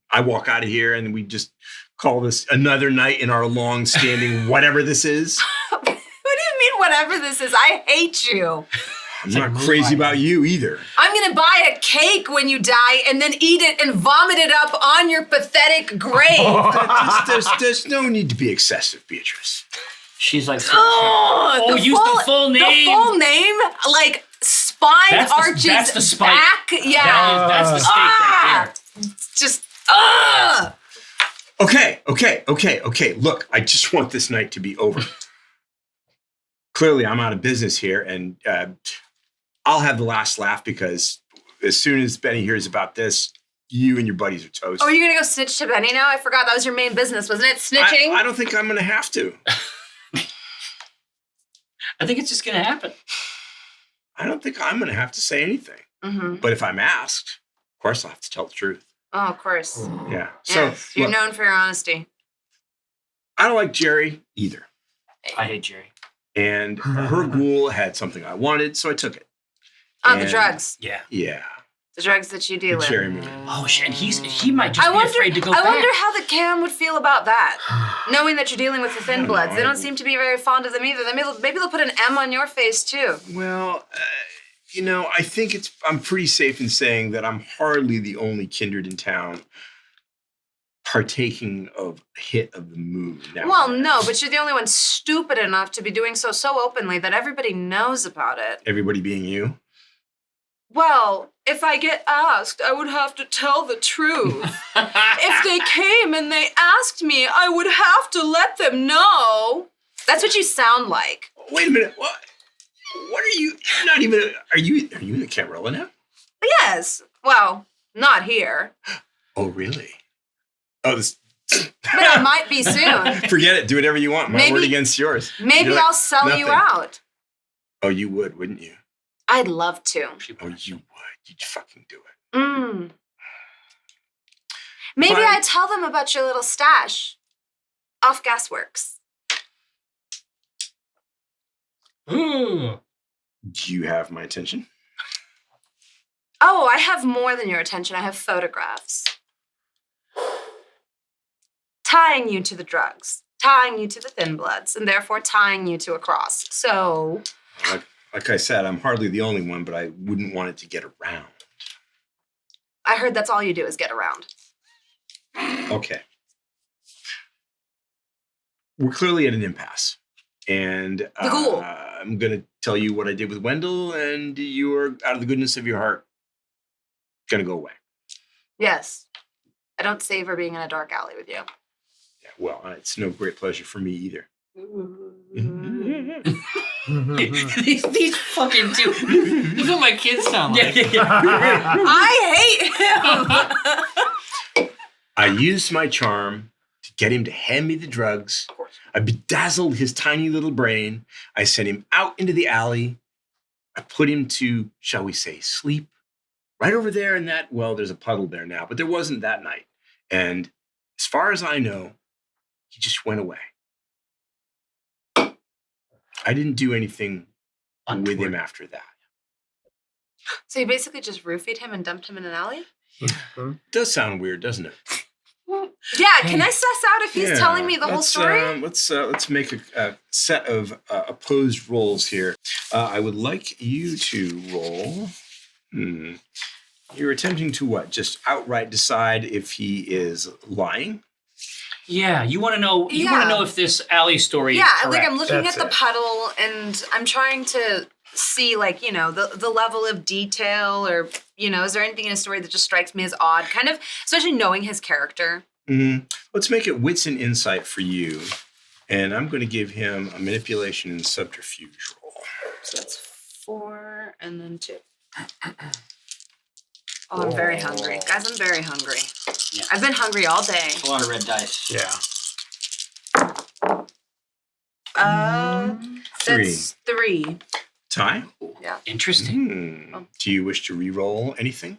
I walk out of here and we just call this another night in our long-standing whatever this is. What do you mean, whatever this is? I hate you. I'm not crazy about you either. I'm gonna buy a cake when you die and then eat it and vomit it up on your pathetic grave. There's no need to be excessive, Beatrice. She's like, Oh, use the full name. The full name, like spine arches that's the spike. back. Yeah. That's the stake right there. Just Okay. Look, I just want this night to be over. Clearly, I'm out of business here, and I'll have the last laugh because as soon as Benny hears about this, you and your buddies are toast. Oh, you're gonna go snitch to Benny now? I forgot that was your main business, wasn't it? Snitching? I don't think I'm going to have to. I think it's just gonna happen. I don't think I'm going to have to say anything. Mm-hmm. But if I'm asked, of course I'll have to tell the truth. Oh, of course. Yeah. So Yes, you're look, known for your honesty. I don't like Jerry either. I hate Jerry. And her ghoul had something I wanted, so I took it. Oh, the And- drugs. Yeah. Yeah. The drugs that you deal The in. cherry moon. Oh shit! And he might just I be wonder, afraid to go I back. wonder how the cam would feel about that. Knowing that you're dealing with the Thin don't Bloods. know. They don't seem to be very fond of them either. Maybe they'll put an M on your face too. Well, I think I'm pretty safe in saying that I'm hardly the only kindred in town partaking of a hit of the moon. Now. Well, no, but you're the only one stupid enough to be doing so openly that everybody knows about it. Everybody being you. Well, if I get asked, I would have to tell the truth. If they came and they asked me, I would have to let them know. That's what you sound like. Wait a minute. What? What are you? You're not even. Are you in the Camarilla now? Yes. Well, not here. Oh, really? Oh, this. But I might be soon. Forget it. Do whatever you want. My Maybe- word against yours. Maybe You're like, I'll sell you nothing. out. Oh, you would, wouldn't you? I'd love to. Oh, you would. You'd fucking do it. Maybe Fine. I tell them about your little stash off Gasworks. Ooh. Do you have my attention? Oh, I have more than your attention. I have photographs. Tying you to the drugs, tying you to the Thin Bloods, and therefore tying you to a cross. So, Like I said, I'm hardly the only one, but I wouldn't want it to get around. I heard that's all you do is get around. Okay. We're clearly at an impasse. And The ghoul. I'm going to tell you what I did with Wendell, and you are, out of the goodness of your heart, going to go away. Yes. I don't savor being in a dark alley with you. Yeah, well, it's no great pleasure for me either. these fucking two. This is what my kids sound like. I hate him! I used my charm to get him to hand me the drugs. Of course. I bedazzled his tiny little brain. I sent him out into the alley. I put him to, shall we say, sleep. Right over there in that, well, there's a puddle there now, but there wasn't that night. And as far as I know, he just went away. I didn't do anything with him Untoward. after that. So you basically just roofied him and dumped him in an alley? Does sound weird, doesn't it? Yeah, can I suss out if he's Yeah, telling me the whole story? Let's make a set of opposed rolls here. I would like you to roll. You're attempting to what? Just outright decide if he is lying? Yeah, you want to know? You Yeah. want to know if this alley story Yeah, is like correct? I'm looking That's at the it. puddle and I'm trying to see like, the level of detail or, is there anything in his story that just strikes me as odd? Kind of, especially knowing his character. Let's make it wits and insight for you. And I'm going to give him a manipulation and subterfuge roll. So that's 4 and then 2. Oh, I'm very hungry. Guys, I'm very hungry. Yeah. I've been hungry all day. A lot of red dice. Yeah. That's 3. Ty? Interesting. Do you wish to re-roll anything?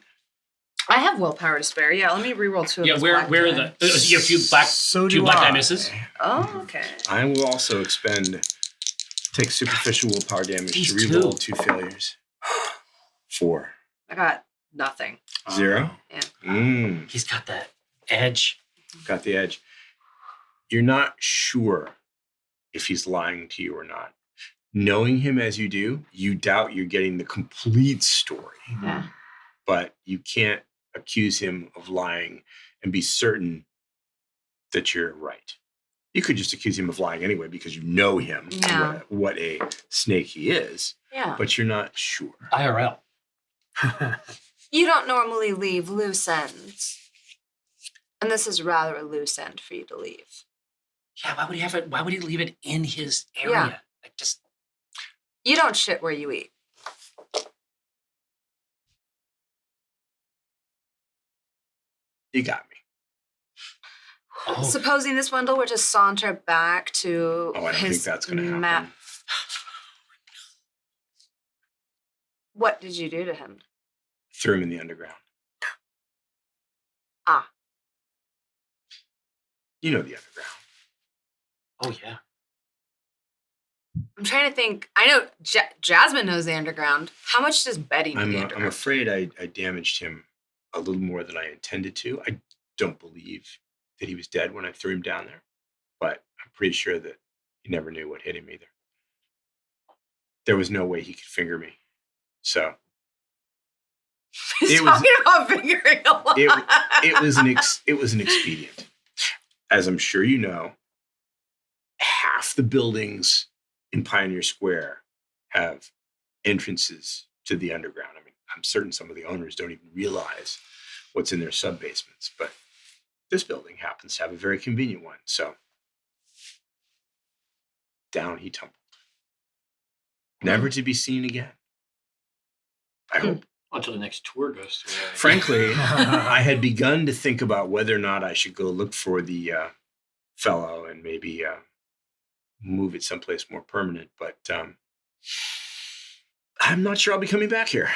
I have willpower to spare. Yeah, let me reroll 2 of Yeah, those where black are the? die. You have few black, So two do black I. die misses. Oh, okay. I will also take superficial willpower damage These to re-roll two. 2 failures. 4. I got nothing. 0. Yeah. He's got that edge. Got the edge. You're not sure if he's lying to you or not. Knowing him as you do, you doubt you're getting the complete story. Yeah. But you can't accuse him of lying and be certain that you're right. You could just accuse him of lying anyway because you know him, Yeah. what a snake he is, Yeah. but you're not sure. IRL. You don't normally leave loose ends. And this is rather a loose end for you to leave. Yeah, why would he have it? Why would he leave it in his area? Yeah. Like just You don't shit where you eat. You got me. oh, Supposing this Wendell were to saunter back to Oh, I don't his think that's going to happen. map. What did you do to him? Threw him in the underground. Ah. You know the underground. oh yeah. I'm trying to think. I know Jasmine knows the underground. How much does Betty know the I'm underground? afraid I damaged him a little more than I intended to. I don't believe that he was dead when I threw him down there, but I'm pretty sure that he never knew what hit him either. There was no way he could finger me. So He's it was- talking about figuring a lot. it was an expedient. As I'm sure you know, half the buildings in Pioneer Square have entrances to the underground. I mean, I'm certain some of the owners don't even realize what's in their sub basements, but this building happens to have a very convenient one. So down he tumbled, never to be seen again. I hope. Until the next tour goes through. Frankly, I had begun to think about whether or not I should go look for the fellow and maybe move it someplace more permanent. But I'm not sure I'll be coming back here.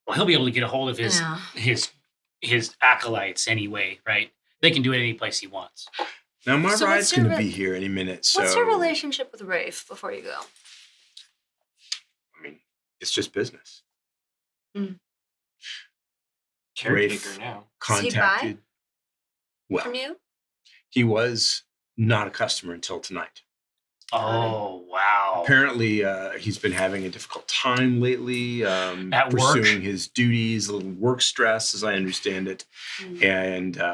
Well, he'll be able to get a hold of Yeah. his acolytes anyway, right? They can do it any place he wants. Now, my So ride's what's your going to re- be here any minute. So, What's your relationship with Rafe before you go? I mean, it's just business. Caretaker Rafe now. Is he Contacted. Well, From you? he was not a customer until tonight. Oh wow! Apparently, he's been having a difficult time lately, At work? pursuing his duties, a little work stress, as I understand it. Mm.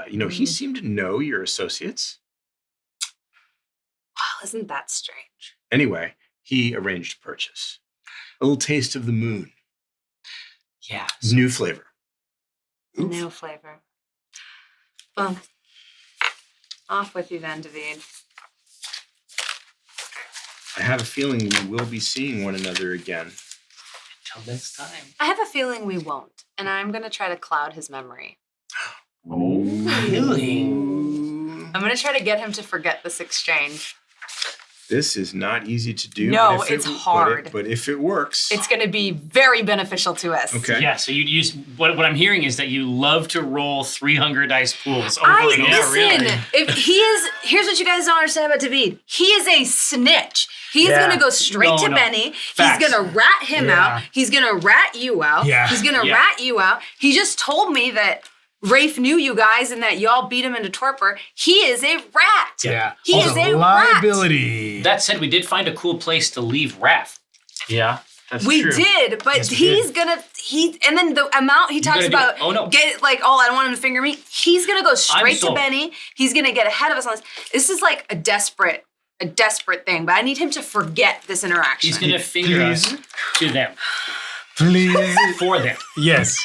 And, he seemed to know your associates. Wow, isn't that strange? Anyway, he arranged a purchase. A little taste of the moon. Yeah. New flavor. Oof. New flavor. Well, off with you then, David. I have a feeling we will be seeing one another again. Until next time. I have a feeling we won't, and I'm going to try to cloud his memory. Oh, really? I'm going to try to get him to forget this exchange. This is not easy to do. No, but if it's it- hard. But if it works. It's going to be very beneficial to us. Okay. Yeah. So you use what I'm hearing is that you love to roll 3 Hunger dice pools over I and over. listen. Really? If he is, here's what you guys don't understand about David. He is a snitch. He's Yeah. gonna go straight No, to no. Benny. Facts. He's gonna rat him Yeah. out. He's gonna rat you out. Yeah. He's gonna Yeah. rat you out. He just told me that Rafe knew you guys and that y'all beat him into torpor. He is a rat. Yeah. He Also, is a rat. liability. That said, we did find a cool place to leave Raph. Yeah, that's We true. did, but Yes, we he's did. gonna and then the amount he talks gotta do about it. Oh, no. get like, oh, I don't want him to finger me. He's gonna go straight to sold. Benny. He's gonna get ahead of us on this. This is like a desperate thing, but I need him to forget this interaction. He's gonna finger us to them Please. for them. Yes.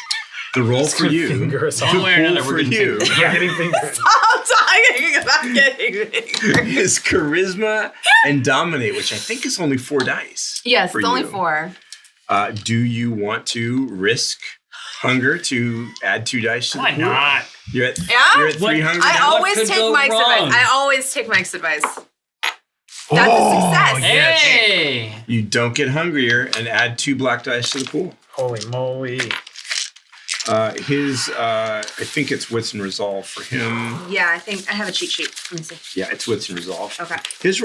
The roll for you. Finger us The all. One way or another, roll we're for getting you fingered. Yeah. Getting fingered. I'm talking about getting fingers. is charisma and dominate, which I think is only 4 dice. Yes, for it's only you. 4. Do you want to risk hunger to add 2 dice to the Why pool? not? You're at, Yeah? you're at 3 What- hunger. I now? always could take go Mike's wrong? advice. I always take Mike's advice. That's a success. Yes. Hey! You don't get hungrier and add 2 black dice to the pool. Holy moly. I think it's wits and resolve for him. Yeah, I think I have a cheat sheet. Let me see. Yeah, it's wits and resolve. Okay. His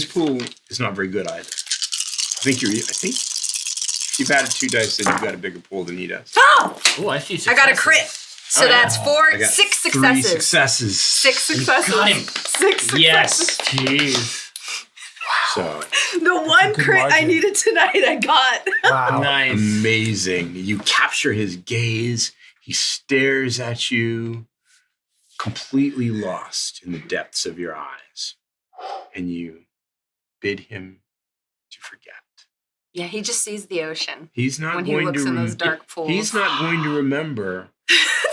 pool is not very good either. I think you've added 2 dice, then you've got a bigger pool than he does. Oh! Oh, I see. I got a successes. crit. So Oh, yeah. that's 4, I got 6 3 successes. successes. 6 successes. got him. 6 successes. Yes. Jeez. So The one Good crit I margin. needed tonight, I got. Wow. Nice. amazing. You capture his gaze. He stares at you, completely lost in the depths of your eyes. And you bid him to forget. Yeah, he just sees the ocean He's not when he going looks to in those dark pools. He's not going to remember.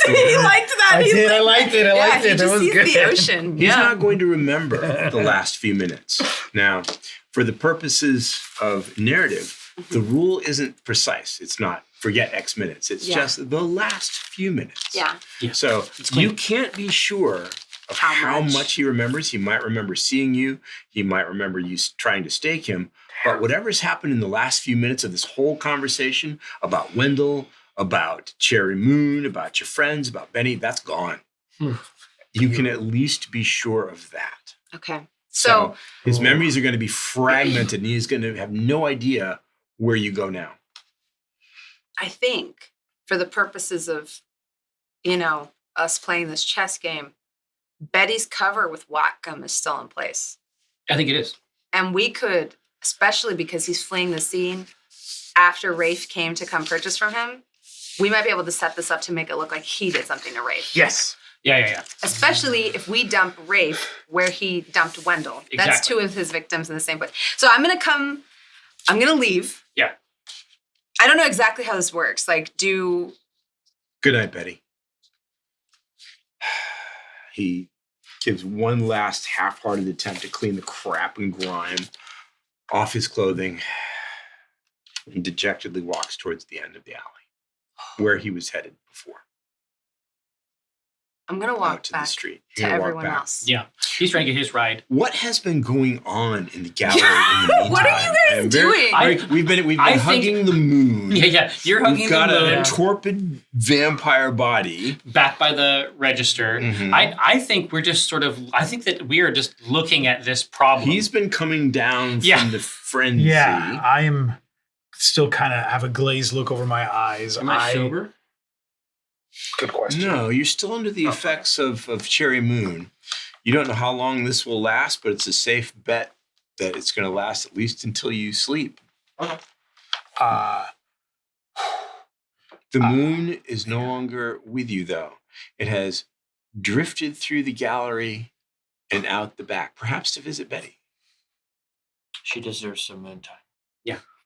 He liked that. I He did. I liked it. I yeah, liked he it. That just was sees good. the ocean. He's yeah. not going to remember the last few minutes. Now, for the purposes of narrative, the rule isn't precise. It's not forget X minutes. It's Yeah. just the last few minutes. Yeah. So you can't be sure of How how much. much he remembers. He might remember seeing you. He might remember you trying to stake him. But whatever's happened in the last few minutes of this whole conversation about Wendell, about Cherry Moon, about your friends, about Benny, that's gone. Hmm. You can at least be sure of that. Okay. So his memories are going to be fragmented, and he's going to have no idea where you go now. I think for the purposes of, us playing this chess game, Betty's cover with Whatcom is still in place. I think it is. And we could, especially because he's fleeing the scene after Rafe came to come purchase from him, we might be able to set this up to make it look like he did something to Rafe. Yes. Yeah. Especially if we dump Rafe where he dumped Wendell. That's Exactly. 2 of his victims in the same place. So I'm gonna leave. Yeah. I don't know exactly how this works. Good night, Betty. He gives one last half-hearted attempt to clean the crap and grime off his clothing and dejectedly walks towards the end of the alley where he was headed before. I'm gonna Out walk to back the street. to You're gonna walk everyone back. else. Yeah. He's trying to get his ride. What has been going on in the gallery in the meantime? What are you guys I'm doing? We've been I think- hugging the moon. Yeah. You're hugging We've got the moon. a torpid vampire body. Back by the register. Mhm. I think we're just I think that we are just looking at this problem. He's been coming down Yeah. from the frenzy. Yeah, I am still kind of have a glazed look over my eyes. Am I sober? Good question. No, you're still under the effects of Cherry Moon. You don't know how long this will last, but it's a safe bet that it's going to last at least until you sleep. Uh, The moon is no longer with you, though. It has drifted through the gallery and out the back, perhaps to visit Betty. She deserves some moon time.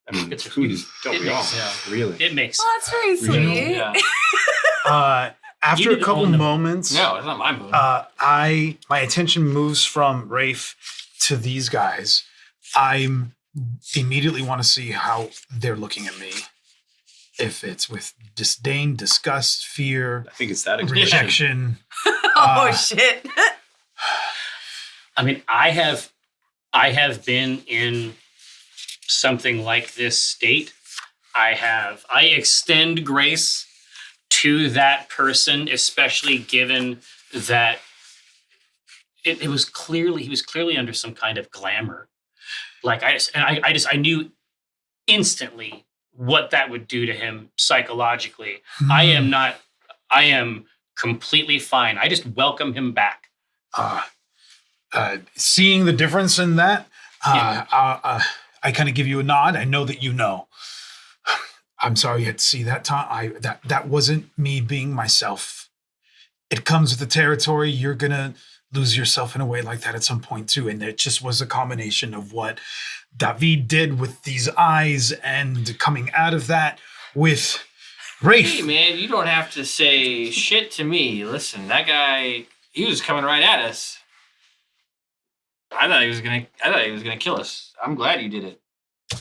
I mean, It's- don't it we all? makes- yeah. Really? It makes Well, that's very sweet. Yeah. after need a to couple own the- moments, No, it's not my moon. my attention moves from Rafe to these guys. I immediately want to see how they're looking at me. If it's with disdain, disgust, fear, I think it's that expression. rejection. Oh shit. I mean, I have been in something like this state. I extend grace to that person, especially given that he was clearly under some kind of glamour. Like I knew instantly what that would do to him psychologically. I am completely fine. I just welcome him back. Seeing the difference in that, I kind of give you a nod. I know that you know. I'm sorry you had to see that, Tom. That wasn't me being myself. It comes with the territory. You're gonna lose yourself in a way like that at some point too. And it just was a combination of what David did with these eyes and coming out of that with Rafe. Hey, man, you don't have to say shit to me. Listen, that guy, he was coming right at us. I thought he was gonna kill us. I'm glad you did it.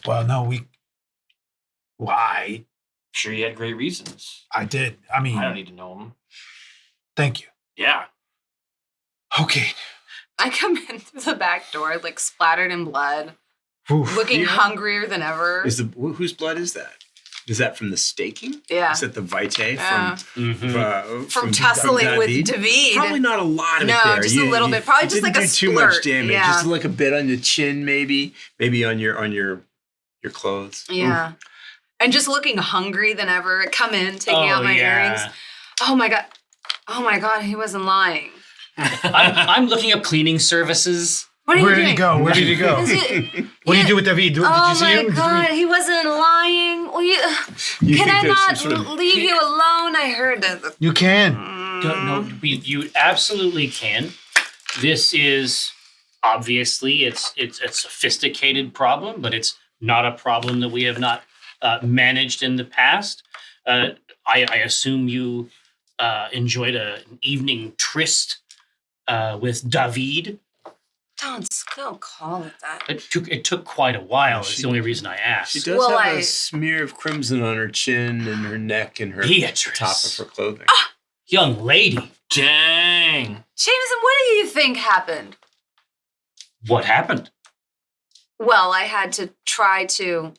Well, no, why? Sure, you had great reasons. I did. I mean, I don't need to know them. thank you. Yeah. Okay. I come in through the back door, splattered in blood, Oof. looking Yeah. hungrier than ever. Whose blood is that? Is that from the staking? Yeah. Is that the vitae Yeah. from tussling with David? David. Probably not a lot of No, it there. just a little bit. Probably you just didn't like a do too much splurt. damage. Yeah. Just like a bit on the chin, maybe on your clothes. Yeah. And just looking hungry than ever. Come in, taking out my earrings. Oh my God. Oh my God, he wasn't lying. I'm looking up cleaning services. What are you Where doing? did he go? Where did he go? Is it, What do you do with David? Did you oh see my him? Did God, he wasn't lying. Will you, You can think I there's not some sort of- leave you alone? I heard that. You can. No, you absolutely can. This is obviously it's a sophisticated problem, but it's not a problem that we have not managed in the past. I assume you enjoyed an evening tryst with David. Don't call it that. It took quite a while. That's the only reason I asked. She does Well, have I- a smear of crimson on her chin and her neck and her Beatrice. top of her clothing. Young lady, Dang. Jameson, what do you think happened? what happened? Well, I had to try to.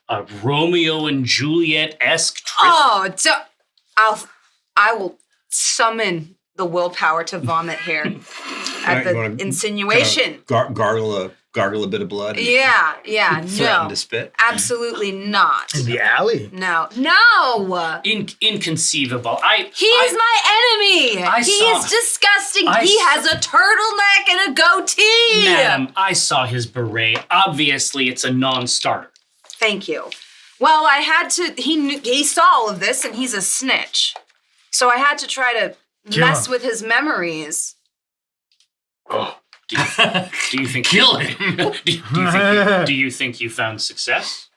A Romeo and Juliet-esque tryst? Oh, I will summon the willpower to vomit here. at You the wanna insinuation. Gargle a bit of blood. And Yeah, threaten no. to spit. Absolutely not. In the alley. No. Inconceivable. He is my enemy. I He saw- is disgusting. I He saw- has a turtleneck and a goatee. Madam, I saw his beret. Obviously, it's a non-starter. Thank you. Well, I had to. He saw all of this, and he's a snitch. So I had to try to Kill mess him. with his memories. Do you think Kill him. do you think you found success?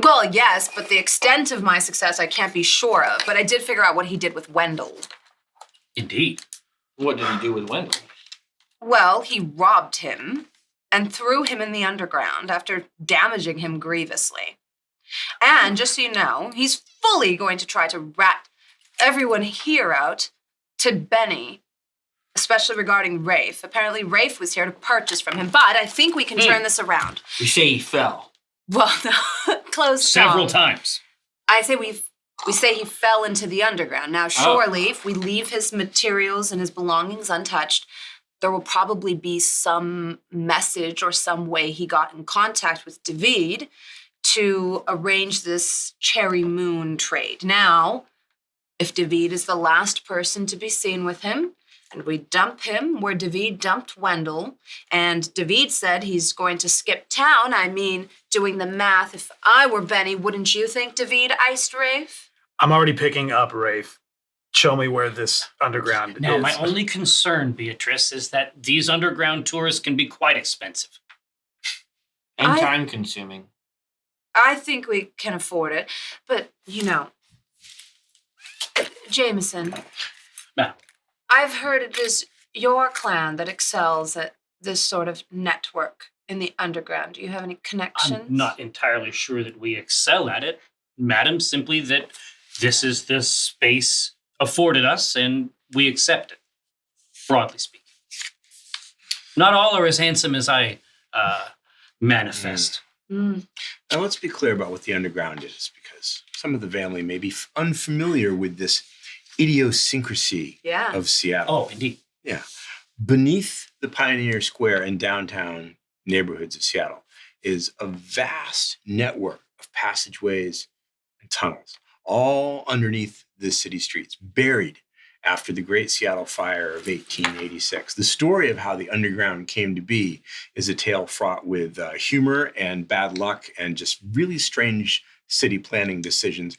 Well, yes, but the extent of my success I can't be sure of. But I did figure out what he did with Wendell. Indeed. What did he do with Wendell? Well, he robbed him and threw him in the underground after damaging him grievously. And just so you know, he's fully going to try to rat everyone here out to Benny, especially regarding Rafe. Apparently, Rafe was here to purchase from him, but I think we can turn this around. We say he fell. Well, no, close Several tongue. times. I say we say he fell into the underground. Now, surely, if we leave his materials and his belongings untouched, there will probably be some message or some way he got in contact with David to arrange this Cherry Moon trade. Now, if David is the last person to be seen with him, and we dump him where David dumped Wendell, and David said he's going to skip town, I mean, doing the math, if I were Benny, wouldn't you think David iced Rafe? I'm already picking up Rafe. Show me where this underground Now, is. my only concern, Beatrice, is that these underground tours can be quite expensive. And I- time consuming. I think we can afford it, but Jameson, Now, I've heard it is your clan that excels at this sort of network in the underground. Do you have any connections? I'm not entirely sure that we excel at it, madam, simply that this is the space afforded us and we accept it, broadly speaking. Not all are as handsome as I manifest. Mm. Now, let's be clear about what the underground is, because some of the family may be unfamiliar with this idiosyncrasy Yeah. of Seattle. Oh, indeed. Beneath the Pioneer Square and downtown neighborhoods of Seattle is a vast network of passageways and tunnels, all underneath the city streets, buried after the Great Seattle Fire of 1886. The story of how the underground came to be is a tale fraught with humor and bad luck and just really strange city planning decisions.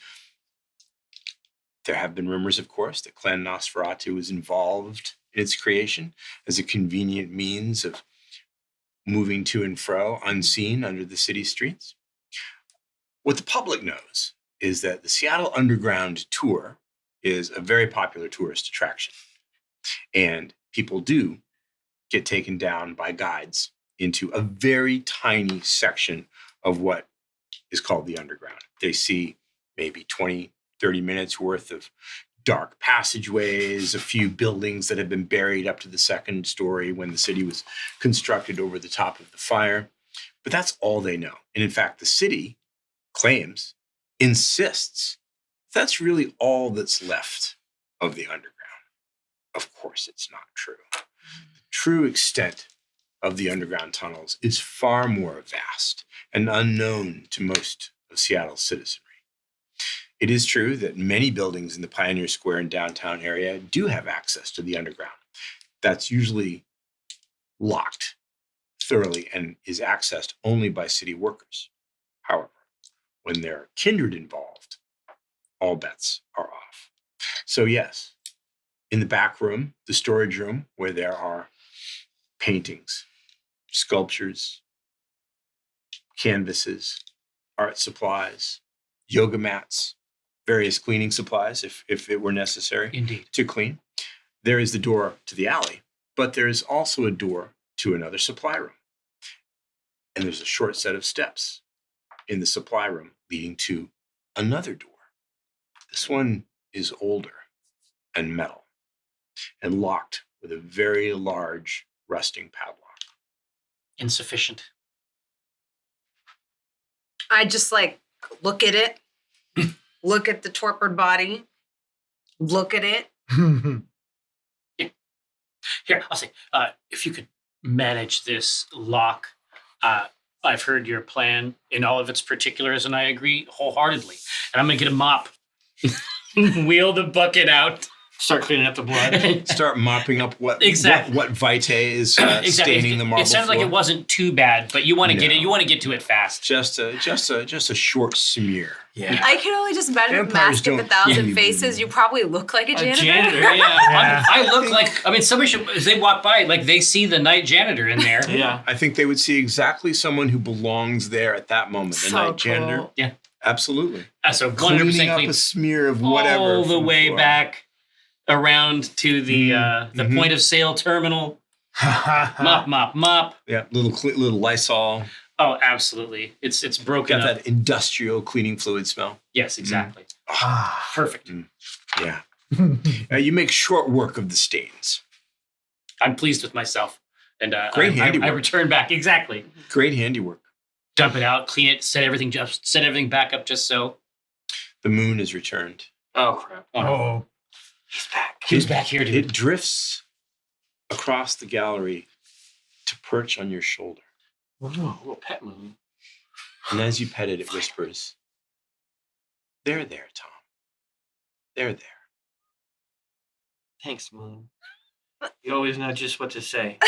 There have been rumors, of course, that Clan Nosferatu was involved in its creation as a convenient means of moving to and fro unseen under the city streets. What the public knows is that the Seattle Underground Tour is a very popular tourist attraction. And people do get taken down by guides into a very tiny section of what is called the underground. They see maybe 20, 30 minutes worth of dark passageways, a few buildings that have been buried up to the second story when the city was constructed over the top of the fire. But that's all they know. And in fact, the city insists that's really all that's left of the underground. Of course, it's not true. The true extent of the underground tunnels is far more vast and unknown to most of Seattle's citizenry. It is true that many buildings in the Pioneer Square and downtown area do have access to the underground. That's usually locked thoroughly and is accessed only by city workers. However, when there are kindred involved, all bets are off. So yes, in the back room, the storage room, where there are paintings, sculptures, canvases, art supplies, yoga mats, various cleaning supplies if it were necessary Indeed. to clean. There is the door to the alley, but there is also a door to another supply room. And there's a short set of steps in the supply room leading to another door. This one is older and metal and locked with a very large rusting padlock. Insufficient. I just look at it, look at the torpid body, look at it. Here, I'll say, if you could manage this lock, I've heard your plan in all of its particulars, and I agree wholeheartedly. And I'm gonna get a mop, wheel the bucket out. Start cleaning up the blood. Start mopping up what Exactly. what vitae is Exactly. staining the marble It sounds like floor. it wasn't too bad, but you want to get No. it. You want to get to it fast. Just a short smear. Yeah. I can only just imagine with Vampires Mask of a don't Thousand really- Faces, you probably look like a A janitor. janitor, yeah. Yeah. I look like. I mean, somebody should. As they walk by, like they see the night janitor in there. Yeah. I think they would see exactly someone who belongs there at that moment. The So night janitor. cool. Yeah. Absolutely. So 100% Cleaning up clean. a smear of whatever. all the from way floor. back around to the Mhm. point of sale terminal. Mop. Yeah, little Lysol. Oh, absolutely. It's broken Got up. that industrial cleaning fluid smell. Yes, exactly. Ah. Perfect. Yeah. You make short work of the stains. I'm pleased with myself. And Great I handiwork. return back exactly. Great handiwork. Dump it out, clean it, set everything back up just so. The moon is returned. Oh crap. Oh. He's back. Who's back here, dude? It drifts across the gallery to perch on your shoulder. Oh, a little pet moon. And as you pet it, it whispers, "There, there, Tom. There, there." Thanks, moon. You always know just what to say.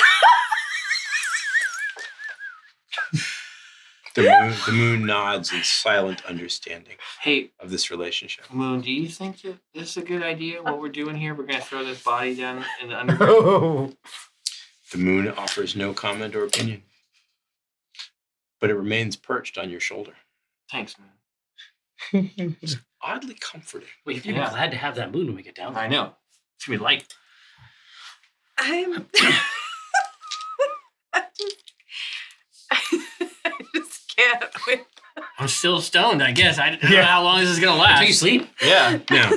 The moon nods in silent understanding Hey, of this relationship. Moon, do you think that this is a good idea? What we're doing here? We're gonna throw this body down in the underground. Oh. The moon offers no comment or opinion, but it remains perched on your shoulder. Thanks, man. Oddly comforting. Wait, you're Yeah. glad to have that moon when we get down there. I know. It's gonna be light. I'm. I just can't. With I'm still stoned, I guess. I don't know Yeah. how long this is gonna Until you last. sleep. Yeah. Now,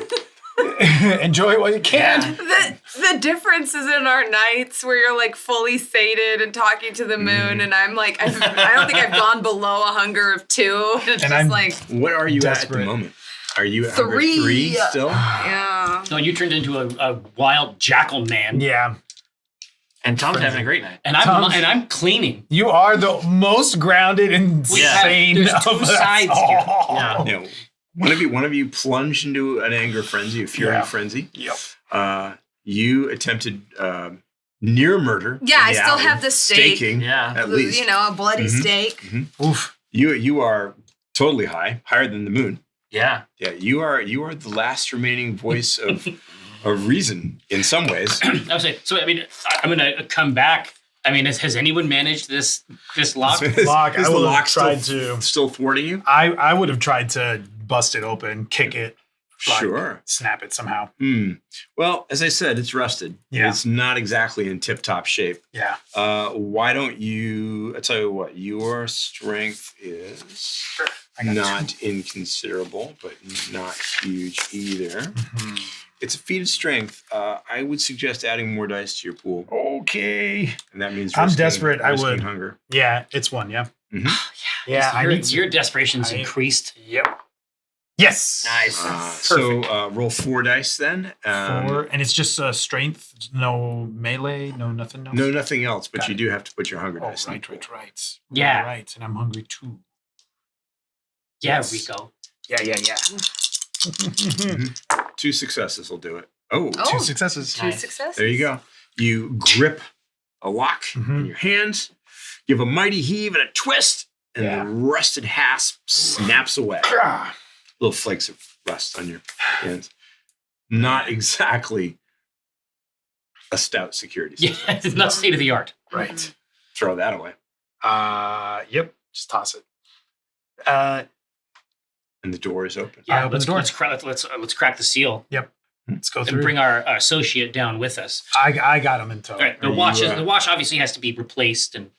Enjoy it while you can. the differences in our nights where you're like fully sated and talking to the moon, and I'm like, I don't think I've gone below a hunger of 2. It's And just I'm like, what are you at Desperate. the moment? Are you at hunger 3. 3 still? yeah. No, you turned into a wild jackal man. Yeah. And Tom's having a great night. And Tom's- I'm cleaning. You are the most grounded and Yeah. sane There's of two us sides here. all. Yeah. You know, one of you plunged into an anger frenzy, a fury Yeah. frenzy. Yep. You attempted near murder. Yeah, in I the still alley, have the steak. staking, Yeah. at least. You know, a bloody Mhm. steak. Oof. You are totally higher than the moon. Yeah. Yeah, you are the last remaining voice of reason in some ways. I would say, so I mean, I'm gonna come back. I mean, has anyone managed this lock? Lock, I Is the will have lock tried still, to. still thwarting you? I would have tried to bust it open, kick it, like, Sure. snap it somehow. Well, as I said, it's rusted. Yeah. It's not exactly in tip-top shape. Yeah. Why don't you? I tell you what. Your strength is I got not inconsiderable, but not huge either. Mhm. It's a feat of strength. I would suggest adding more dice to your pool, Okay. and that means I'm risking- desperate, I risking would. hunger. Yeah, it's 1. Yeah. Mhm. Yeah. I your, need to. your desperation's I- increased. Yep. Yes. Nice. So roll 4 dice then. 4, and it's just strength, no melee, no nothing else. No, nothing else, but Got you it. do have to put your hunger Oh, dice. in the right. pool. Yeah. Right, and I'm hungry too. Yeah, Yes. Rico. Yeah. 2 successes will do it. Oh, Oh. 2 successes. 2 Nice. successes. there you go. You grip a lock in Mhm. your hands, give a mighty heave and a twist, and Yeah. the rusted hasp snaps away. Ah. Little flakes of rust on your hands. Not exactly a stout security Yeah, system. it's not state of the art. Right. Throw that away. Yep. Just toss it. And the door is open. I Yeah, open the door. let's crack the seal Let's go and through. bring our associate down with us. I got him in tow. All right, Are you, the watch obviously has to be replaced, and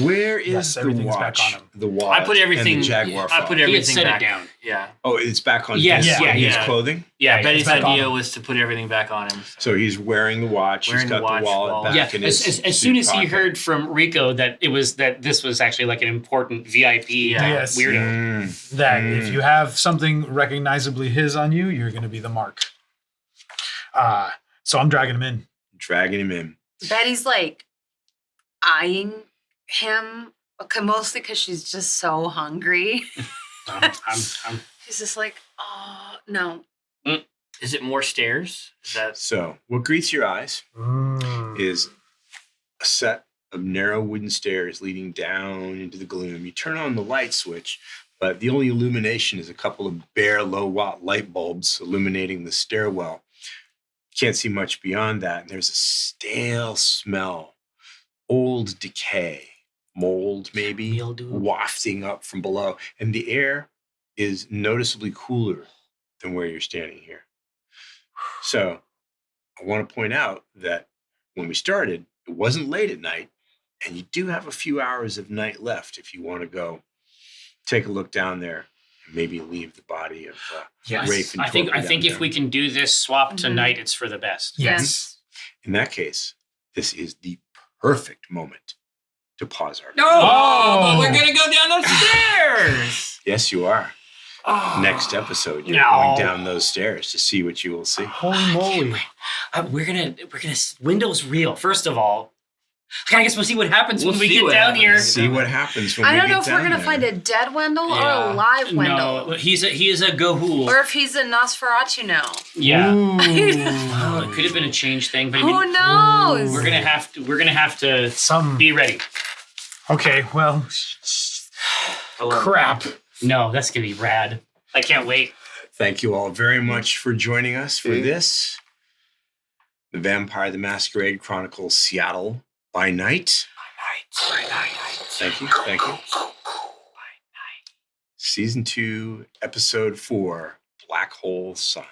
Where is Yes, the everything's watch? back on him. The watch. I put everything. And the Jaguar. I put fob? he had everything set back it down. Yeah. Oh, it's back on Yes, his, yeah, his yeah. clothing. Yeah. Betty's it's back on idea him. was to put everything back on him. So he's wearing the watch. Wearing He's the got watch, the wallet wallet. back Yeah, in his as soon as he pocket. heard from Rico that this was actually like an important VIP Yes. weirdo. That if you have something recognizably his on you, you're going to be the mark. So I'm dragging him in. Dragging him in. Betty's like eyeing him, mostly because she's just so hungry. I'm She's just like, oh no. Is it more stairs? Is that So, what greets your eyes Mm. is a set of narrow wooden stairs leading down into the gloom. You turn on the light switch, but the only illumination is a couple of bare low watt light bulbs illuminating the stairwell. You can't see much beyond that. And there's a stale smell, old decay, mold maybe, Mildew. wafting up from below. And the air is noticeably cooler than where you're standing here. So I want to point out that when we started, it wasn't late at night, and you do have a few hours of night left if you want to go take a look down there and maybe leave the body of Yes. Rafe and I think Torpor down if there. we can do this swap Mhm. tonight, it's for the best. Yes. In that case, this is the perfect moment to pause our. no? Oh. We're gonna go down those stairs. Yes, you are. Oh. Next episode, you're No. going down those stairs to see what you will see. Holy moly. We're gonna Windows reel. First of all, I guess we'll see what happens We'll when we see get what down happens. here. See what happens when I we don't get know if we're down gonna there. find a dead Wendell or Yeah. a live Wendell. No, he is a Gahool. Or if he's a Nosferatu now. Yeah. Ooh. Oh, it could have been a change thing, but I mean, Who knows? we're gonna have to Some. be ready. Okay, well, crap. No, that's gonna be rad. I can't wait. Thank you all very much for joining us for this. The Vampire the Masquerade Chronicles Seattle by Night. Thank you. Thank you. Season 2, Episode 4, Black Hole Sun.